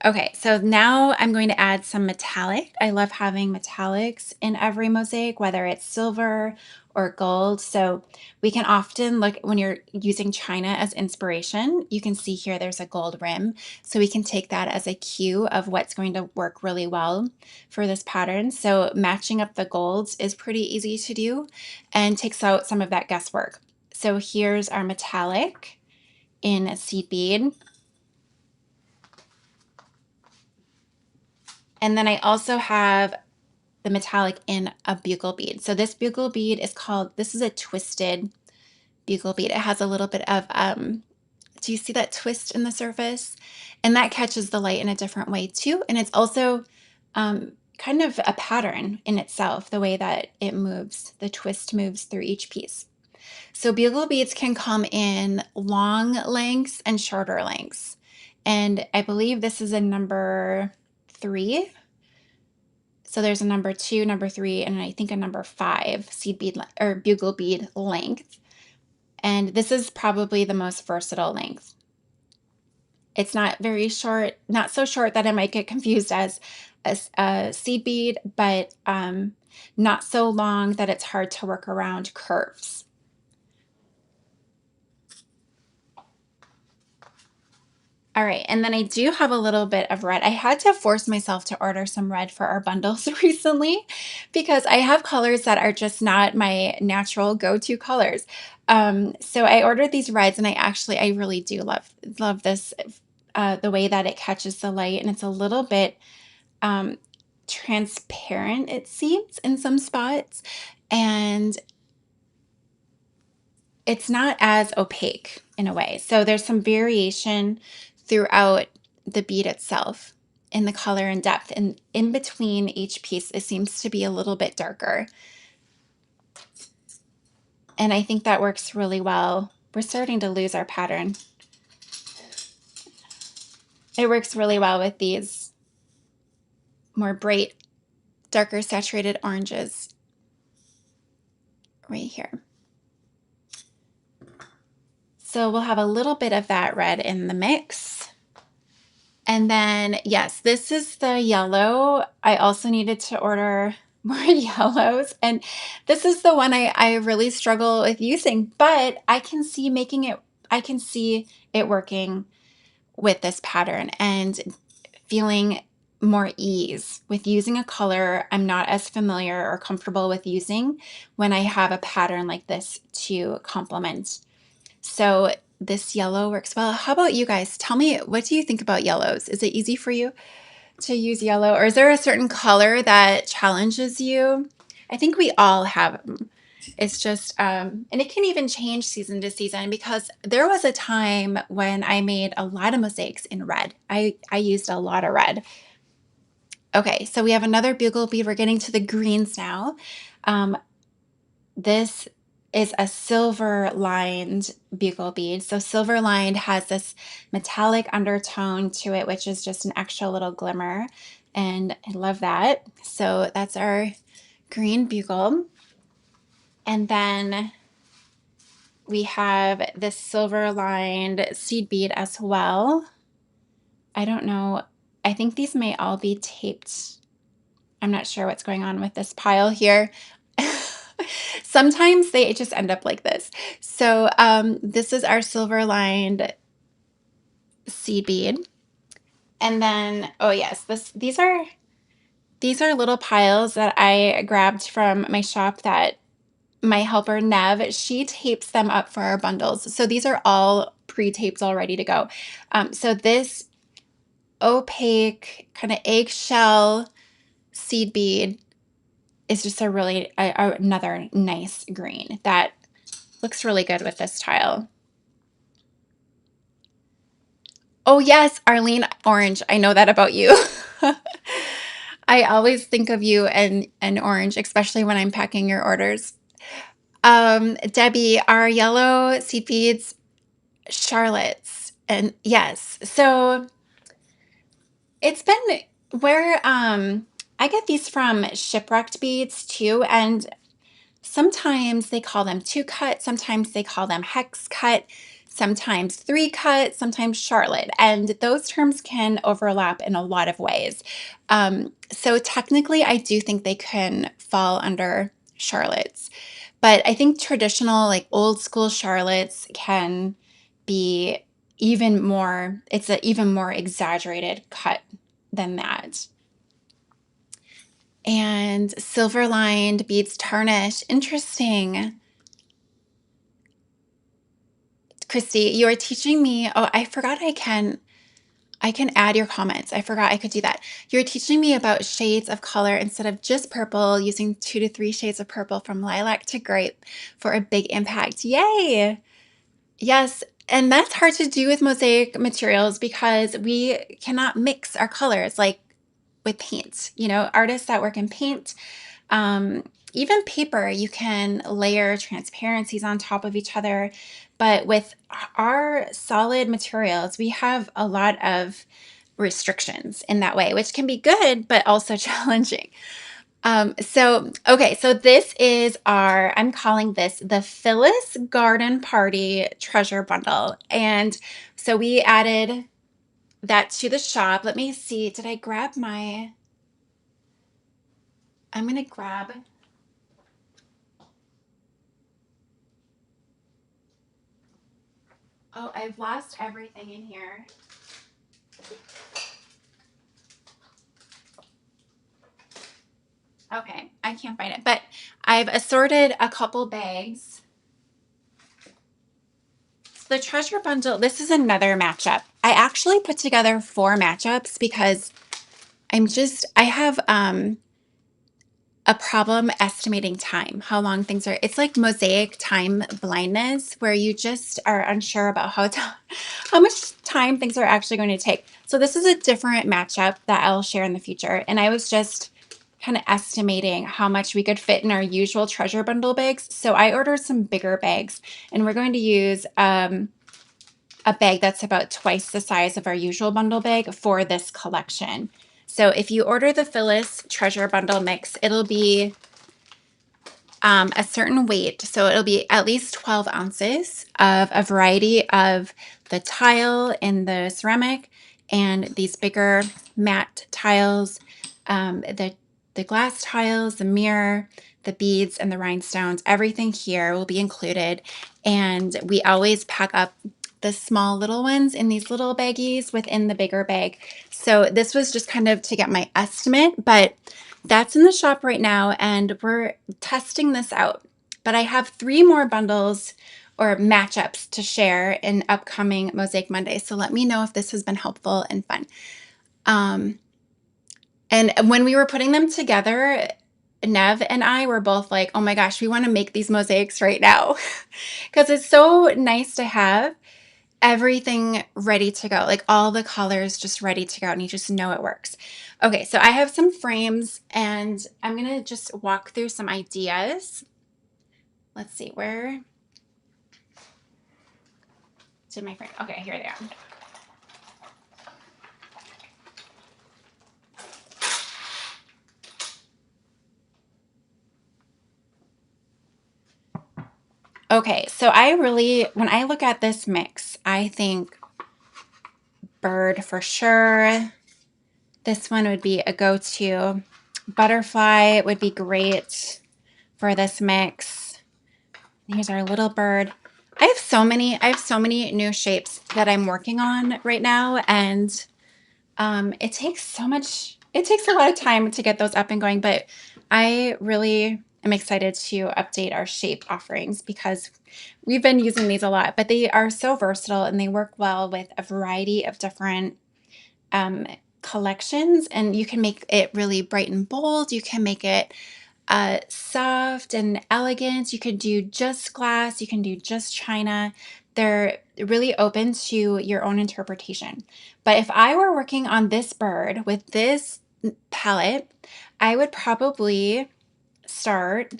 Okay, so now I'm going to add some metallic. I love having metallics in every mosaic, whether it's silver or gold. So we can often look, when you're using china as inspiration, you can see here there's a gold rim. So we can take that as a cue of what's going to work really well for this pattern. So matching up the golds is pretty easy to do and takes out some of that guesswork. So here's our metallic in a seed bead. And then I also have the metallic in a bugle bead. So this bugle bead is this is a twisted bugle bead. It has a little bit of Do you see that twist in the surface? And that catches the light in a different way too. And it's also kind of a pattern in itself, the way that it moves, the twist moves through each piece. So bugle beads can come in long lengths and shorter lengths. And I believe this is a number 3. So there's a number 2, number 3, and I think a number 5 seed bead or bugle bead length. And this is probably the most versatile length. It's not very short, not so short that it might get confused as a seed bead, but not so long that it's hard to work around curves. All right, and then I do have a little bit of red. I had to force myself to order some red for our bundles recently because I have colors that are just not my natural go-to colors. So I ordered these reds, and I really do love this, the way that it catches the light, and it's a little bit transparent, it seems, in some spots, and it's not as opaque in a way. So there's some variation throughout the bead itself in the color and depth. And in between each piece, it seems to be a little bit darker. And I think that works really well. We're starting to lose our pattern. It works really well with these more bright, darker saturated oranges right here. So we'll have a little bit of that red in the mix. And then, yes, this is the yellow. I also needed to order more yellows. And this is the one I really struggle with using, but I can see it working with this pattern and feeling more ease with using a color I'm not as familiar or comfortable with using when I have a pattern like this to complement. So this yellow works well. How about you guys? Tell me, what do you think about yellows? Is it easy for you to use yellow, or is there a certain color that challenges you? I think we all have them. It's just, and it can even change season to season, because there was a time when I made a lot of mosaics in red. I used a lot of red. Okay, so we have another bugle bead. We're getting to the greens now. This is a silver lined bugle bead. So silver lined has this metallic undertone to it, which is just an extra little glimmer. And I love that. So that's our green bugle. And then we have this silver lined seed bead as well. I don't know. I think these may all be taped. I'm not sure what's going on with this pile here. Sometimes they just end up like this. So this is our silver lined seed bead. And then, oh yes, these are little piles that I grabbed from my shop that my helper Nev, she tapes them up for our bundles. So these are all pre-taped, all ready to go. So this opaque kind of eggshell seed bead is just another nice green that looks really good with this tile. Oh yes, Arlene Orange. I know that about you. I always think of you and orange, especially when I'm packing your orders. Debbie, our yellow seed beads, Charlotte's. And yes, so it's been where I get these from Shipwrecked Beads too, and sometimes they call them 2-cut, sometimes they call them hex cut, sometimes 3-cut, sometimes Charlotte, and those terms can overlap in a lot of ways. So technically, I do think they can fall under Charlottes, but I think traditional, like old school Charlottes, can be even more, it's an even more exaggerated cut than that. And silver lined beads tarnish. Interesting. Christy, you are teaching me. Oh, I forgot I can add your comments. I forgot I could do that. You're teaching me about shades of color instead of just purple, using 2 to 3 shades of purple from lilac to grape for a big impact. Yay! Yes, And that's hard to do with mosaic materials because we cannot mix our colors like with paint. You know, artists that work in paint, um, even paper, you can layer transparencies on top of each other. But with our solid materials, we have a lot of restrictions in that way, which can be good, but also challenging. Okay, so this is I'm calling this the Phyllis Garden Party Treasure Bundle. And so we added that to the shop. Let me see, did I grab I'm gonna grab, oh, I've lost everything in here. Okay, I can't find it, but I've assorted a couple bags. So the treasure bundle, this is another matchup. I actually put together 4 matchups because I have a problem estimating time, how long things are. It's like mosaic time blindness, where you just are unsure about how much time things are actually going to take. So this is a different matchup that I'll share in the future. And I was just kind of estimating how much we could fit in our usual treasure bundle bags. So I ordered some bigger bags, and we're going to use a bag that's about twice the size of our usual bundle bag for this collection. So if you order the Phyllis Treasure Bundle Mix, it'll be a certain weight. So it'll be at least 12 ounces of a variety of the tile and the ceramic and these bigger matte tiles, the glass tiles, the mirror, the beads, and the rhinestones. Everything here will be included. And we always pack up the small little ones in these little baggies within the bigger bag. So this was just kind of to get my estimate, but that's in the shop right now, and we're testing this out. But I have 3 more bundles or matchups to share in upcoming Mosaic Monday. So let me know if this has been helpful and fun. And when we were putting them together, Nev and I were both like, oh my gosh, we want to make these mosaics right now. Because it's so nice to have everything ready to go, like all the colors just ready to go, and you just know it works. Okay, so I have some frames, and I'm gonna just walk through some ideas. Let's see, where did my frame? Okay, here they are. Okay, so when I look at this mix, I think bird for sure. This one would be a go-to. Butterfly would be great for this mix. Here's our little bird. I have so many new shapes that I'm working on right now, and it takes a lot of time to get those up and going, but I really am excited to update our shape offerings because we've been using these a lot, but they are so versatile and they work well with a variety of different collections, and you can make it really bright and bold. You can make it soft and elegant. You could do just glass. You can do just china. They're really open to your own interpretation. But if I were working on this bird with this palette, I would probably start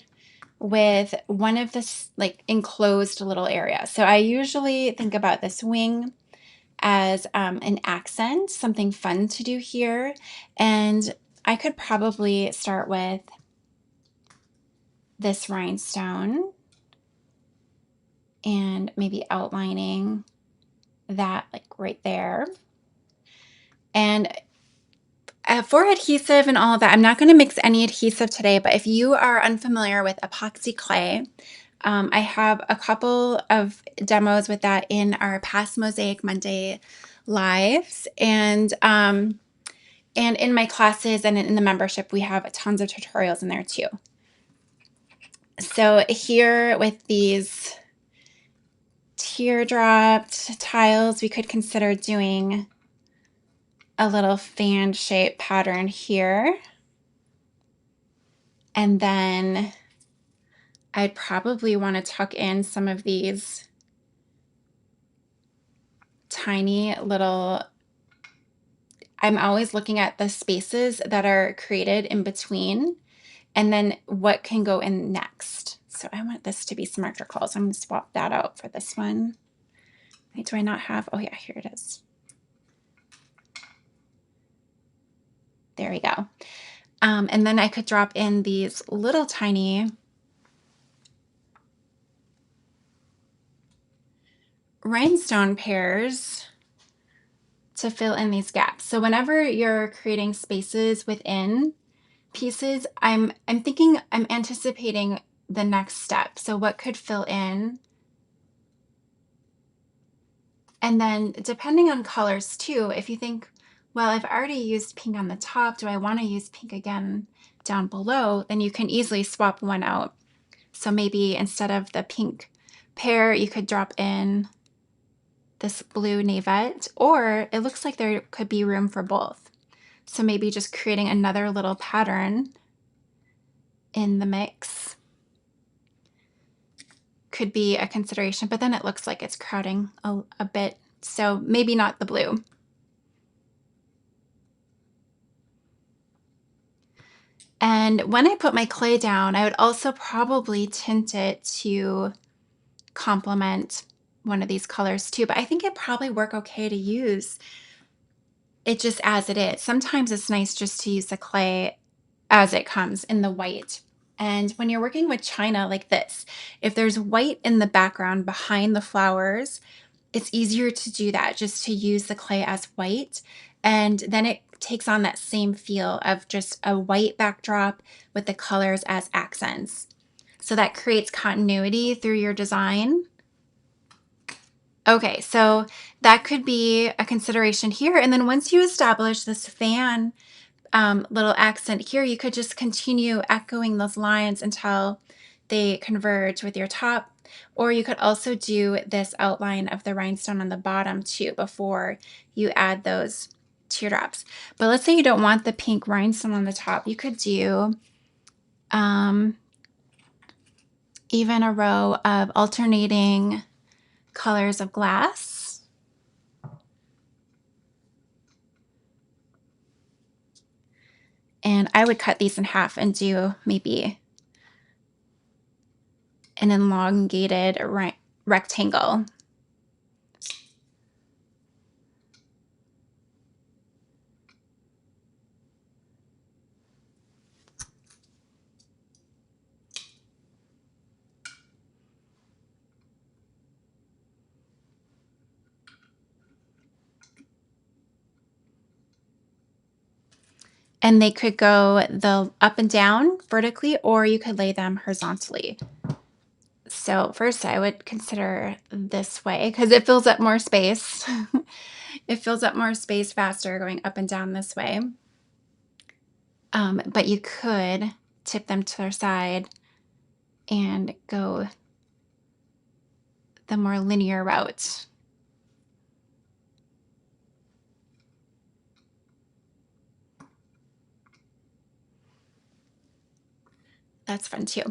with one of this like enclosed little area. So I usually think about this wing as an accent, something fun to do here. And I could probably start with this rhinestone and maybe outlining that like right there. And for adhesive and all of that, I'm not going to mix any adhesive today, but if you are unfamiliar with epoxy clay, I have a couple of demos with that in our past Mosaic Monday lives, and in my classes and in the membership, we have tons of tutorials in there too. So here with these teardropped tiles, we could consider doing a little fan shape pattern here. And then I'd probably want to tuck in some of these tiny little, I'm always looking at the spaces that are created in between and then what can go in next. So I want this to be symmetrical. So I'm going to swap that out for this one. Wait, do I not have? Oh yeah, here it is. There we go. And then I could drop in these little tiny rhinestone pairs to fill in these gaps. So whenever you're creating spaces within pieces, I'm anticipating the next step. So what could fill in? And then depending on colors too, if you think, well, I've already used pink on the top, do I want to use pink again down below? Then you can easily swap one out. So maybe instead of the pink pair, you could drop in this blue navette, or it looks like there could be room for both. So maybe just creating another little pattern in the mix could be a consideration, but then it looks like it's crowding a bit. So maybe not the blue. And when I put my clay down, I would also probably tint it to complement one of these colors too, but I think it'd probably work okay to use it just as it is. Sometimes it's nice just to use the clay as it comes in the white. And when you're working with china like this, if there's white in the background behind the flowers, it's easier to do that, just to use the clay as white. And then it takes on that same feel of just a white backdrop with the colors as accents. So that creates continuity through your design. Okay, so that could be a consideration here. And then once you establish this fan little accent here, you could just continue echoing those lines until they converge with your top. Or you could also do this outline of the rhinestone on the bottom too before you add those teardrops. But let's say you don't want the pink rhinestone on the top. You could do even a row of alternating colors of glass. And I would cut these in half and do maybe an elongated rectangle. And they could go the up and down vertically, or you could lay them horizontally. So first I would consider this way because it fills up more space. It fills up more space faster going up and down this way. But you could tip them to their side and go the more linear route. That's fun too.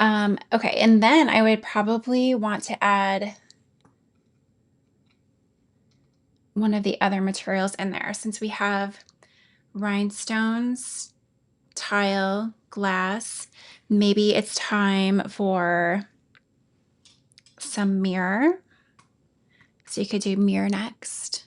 Okay, and then I would probably want to add one of the other materials in there since we have rhinestones, tile, glass. Maybe it's time for some mirror. So you could do mirror next.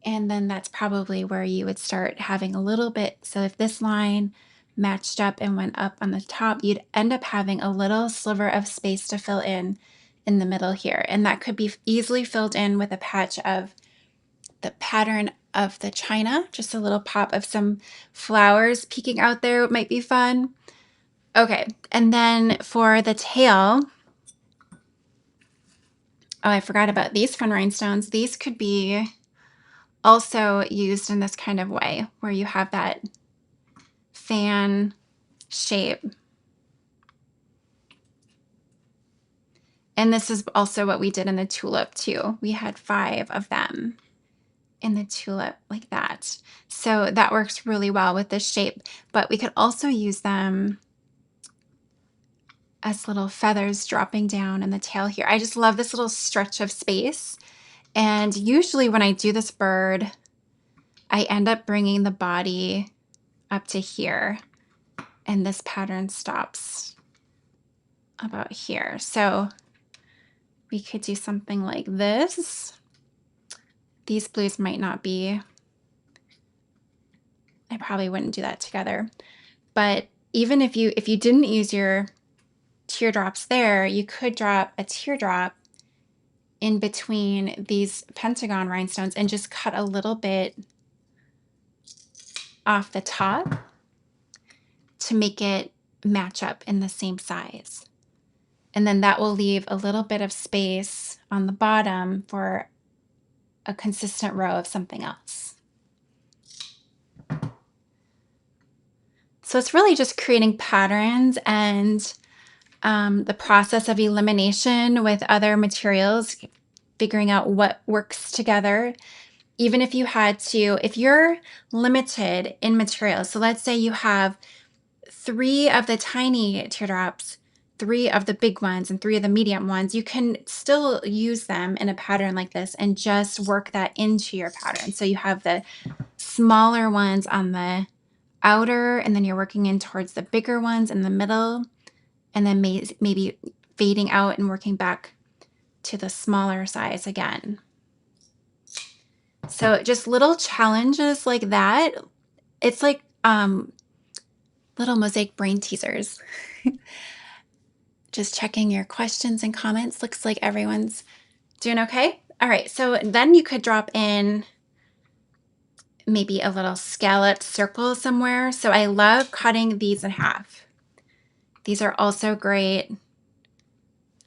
And then that's probably where you would start having a little bit. So if this line matched up and went up on the top, you'd end up having a little sliver of space to fill in the middle here. And that could be easily filled in with a patch of the pattern of the china, just a little pop of some flowers peeking out there might be fun. Okay, and then for the tail, oh, I forgot about these fun rhinestones. These could be also used in this kind of way where you have that fan shape. And this is also what we did in the tulip too. We had 5 of them in the tulip like that. So that works really well with this shape, but we could also use them as little feathers dropping down in the tail here. I just love this little stretch of space. And usually when I do this bird, I end up bringing the body up to here, and this pattern stops about here. So we could do something like this. These blues might not be, I probably wouldn't do that together. But even if you didn't use your teardrops there, you could drop a teardrop in between these pentagon rhinestones and just cut a little bit off the top to make it match up in the same size. And then that will leave a little bit of space on the bottom for a consistent row of something else. So it's really just creating patterns and the process of elimination with other materials, figuring out what works together. Even if you had to, if you're limited in materials, so let's say you have 3 of the tiny teardrops, 3 of the big ones, and 3 of the medium ones, you can still use them in a pattern like this and just work that into your pattern. So you have the smaller ones on the outer, and then you're working in towards the bigger ones in the middle, and then maybe fading out and working back to the smaller size again. So just little challenges like that. It's like little Mosaic brain teasers. Just checking your questions and comments. Looks like everyone's doing okay. All right, so then you could drop in maybe a little scalloped circle somewhere. So I love cutting these in half. These are also great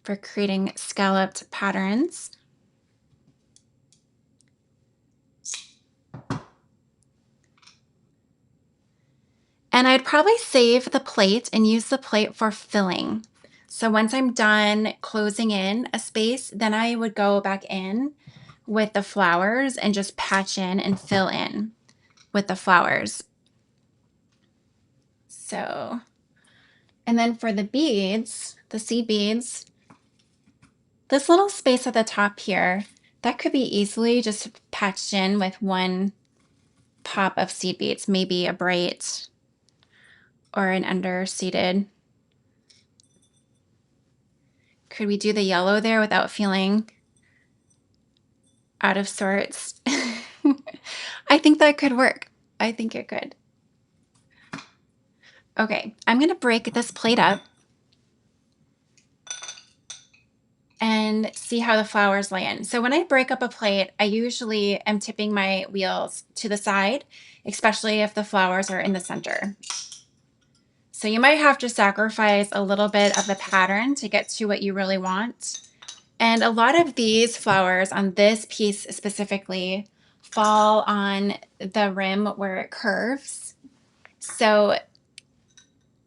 for creating scalloped patterns. And I'd probably save the plate and use the plate for filling. So once I'm done closing in a space, then I would go back in with the flowers and just patch in and fill in with the flowers. So, and then for the beads, the seed beads, this little space at the top here, that could be easily just patched in with one pop of seed beads, maybe a bright or an underseeded. Could we do the yellow there without feeling out of sorts? I think that could work. I think it could. Okay, I'm going to break this plate up and see how the flowers lay in. So when I break up a plate, I usually am tipping my wheels to the side, especially if the flowers are in the center. So you might have to sacrifice a little bit of the pattern to get to what you really want. And a lot of these flowers on this piece specifically fall on the rim where it curves. So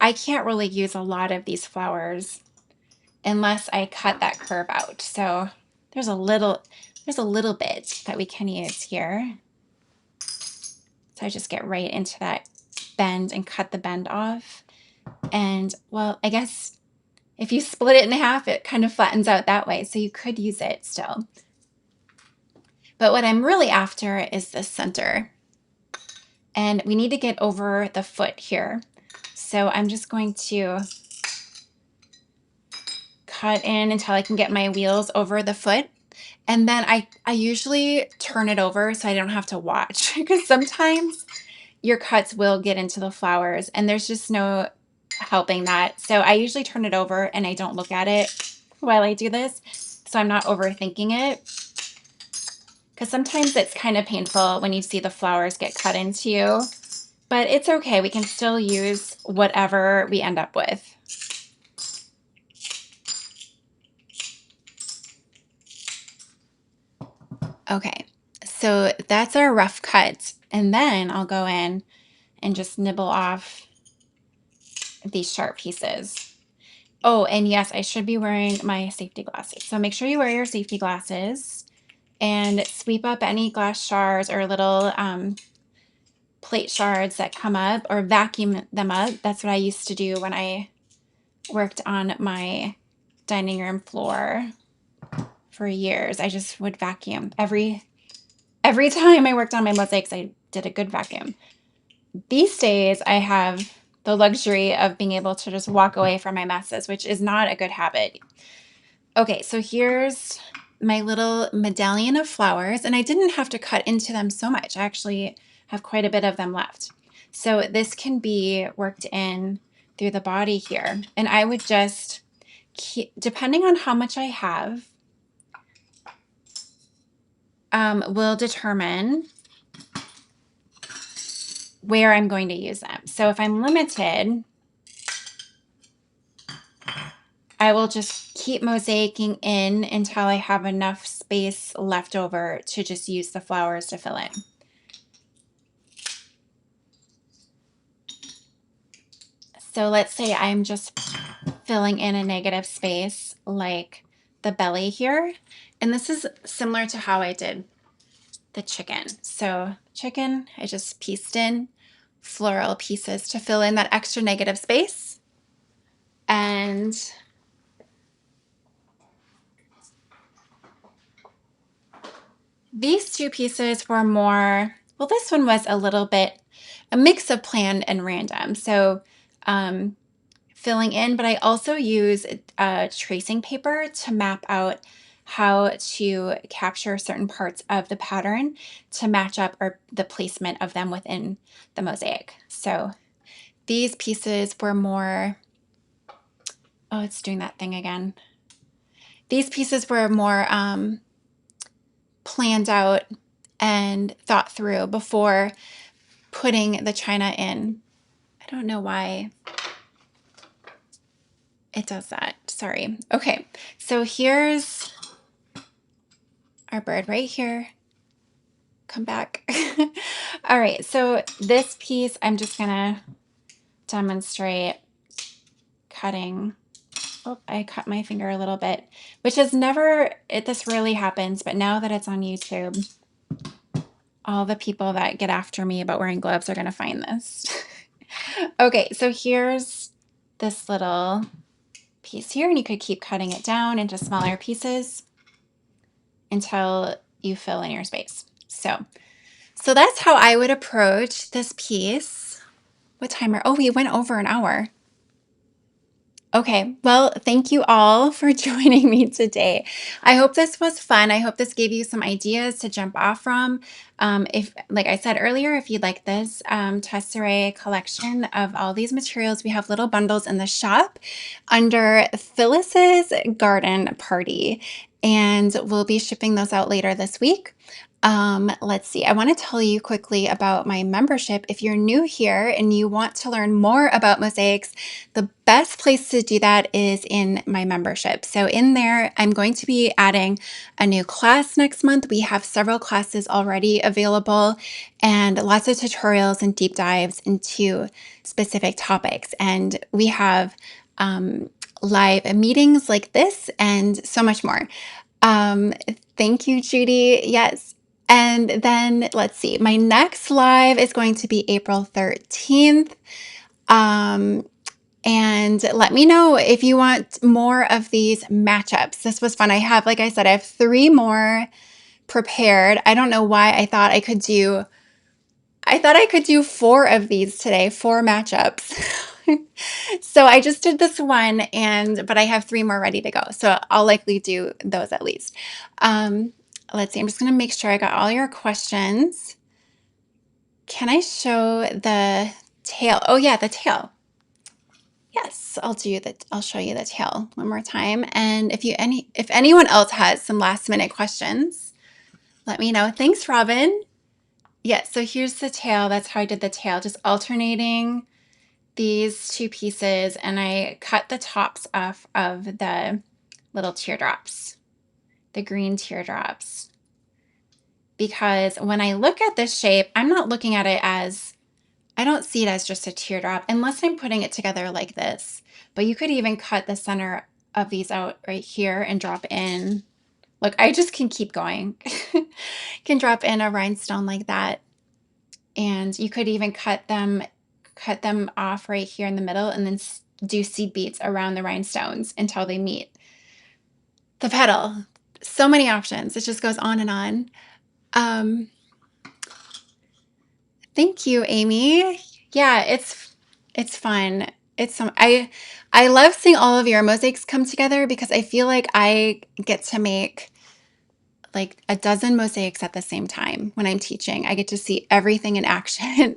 I can't really use a lot of these flowers unless I cut that curve out. So there's a little bit that we can use here. So I just get right into that bend and cut the bend off. And well, I guess if you split it in half, it kind of flattens out that way. So you could use it still. But what I'm really after is the center. And we need to get over the foot here. So I'm just going to cut in until I can get my wheels over the foot. And then I usually turn it over so I don't have to watch, because sometimes your cuts will get into the flowers and there's just no helping that. So I usually turn it over and I don't look at it while I do this, so I'm not overthinking it. Because sometimes it's kind of painful when you see the flowers get cut into you, but it's okay. We can still use whatever we end up with. Okay, so that's our rough cut. And then I'll go in and just nibble off these sharp pieces. Oh, and yes, I should be wearing my safety glasses. So make sure you wear your safety glasses and sweep up any glass shards or little plate shards that come up, or vacuum them up. That's what I used to do when I worked on my dining room floor for years. I just would vacuum. Every time I worked on my mosaics, I did a good vacuum. These days, I have the luxury of being able to just walk away from my messes, which is not a good habit. Okay, so here's my little medallion of flowers, and I didn't have to cut into them so much. I actually have quite a bit of them left. So this can be worked in through the body here. And I would just keep, depending on how much I have, will determine where I'm going to use them. So if I'm limited, I will just keep mosaicing in until I have enough space left over to just use the flowers to fill in. So let's say I'm just filling in a negative space like the belly here. And this is similar to how I did the chicken. So chicken, I just pieced in floral pieces to fill in that extra negative space. And these two pieces were more, well, this one was a little bit a mix of planned and random. So filling in, but I also use tracing paper to map out how to capture certain parts of the pattern to match up or the placement of them within the mosaic. So these pieces were more, oh, it's doing that thing again. These pieces were more planned out and thought through before putting the china in. I don't know why it does that. Sorry. Okay, so here's our bird right here. Come back. All right, so this piece, I'm just gonna demonstrate cutting. Oh, I cut my finger a little bit, which is never, this rarely happens, but now that it's on YouTube, all the people that get after me about wearing gloves are gonna find this. Okay, so here's this little piece here, and you could keep cutting it down into smaller pieces until you fill in your space. So that's how I would approach this piece. What timer? Oh, we went over an hour. Okay, well, thank you all for joining me today. I hope this was fun. I hope this gave you some ideas to jump off from. If, like I said earlier, if you'd like this tesserae collection of all these materials, we have little bundles in the shop under Phyllis's Garden Party, and we'll be shipping those out later this week. Let's see. I want to tell you quickly about my membership. If you're new here and you want to learn more about mosaics, the best place to do that is in my membership. So in there, I'm going to be adding a new class next month. We have several classes already available and lots of tutorials and deep dives into specific topics. And we have live meetings like this and so much more. Thank you, Judy. Yes. And then let's see, my next live is going to be April 13th. And let me know if you want more of these matchups. This was fun. I have, like I said, I have 3 more prepared. I don't know why I thought I could do 4 of these today, 4 matchups. So I just did this one, but I have 3 more ready to go. So I'll likely do those at least. Let's see, I'm just gonna make sure I got all your questions. Can I show the tail? Oh yeah, the tail. Yes, I'll show you the tail one more time. And if anyone else has some last minute questions, let me know. Thanks, Robin. Yeah, so here's the tail. That's how I did the tail, just alternating these 2 pieces, and I cut the tops off of the little teardrops, the green teardrops. Because when I look at this shape, I'm not looking at it as, I don't see it as just a teardrop unless I'm putting it together like this. But you could even cut the center of these out right here and drop in. Look, I just can keep going. Can drop in a rhinestone like that. And you could even cut them off right here in the middle and then do seed beads around the rhinestones until they meet the petal. So many options. It just goes on and on. Thank you, Amy. Yeah, it's fun. I love seeing all of your mosaics come together because I feel like I get to make like a dozen mosaics at the same time when I'm teaching. I get to see everything in action.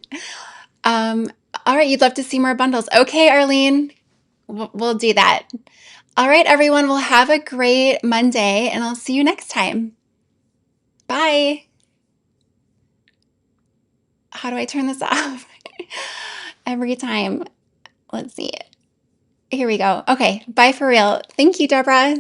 um, all right, you'd love to see more bundles. Okay, Arlene, we'll do that. All right, everyone, we'll have a great Monday and I'll see you next time. Bye. How do I turn this off? Every time. Let's see. Here we go. Okay, bye for real. Thank you, Deborah.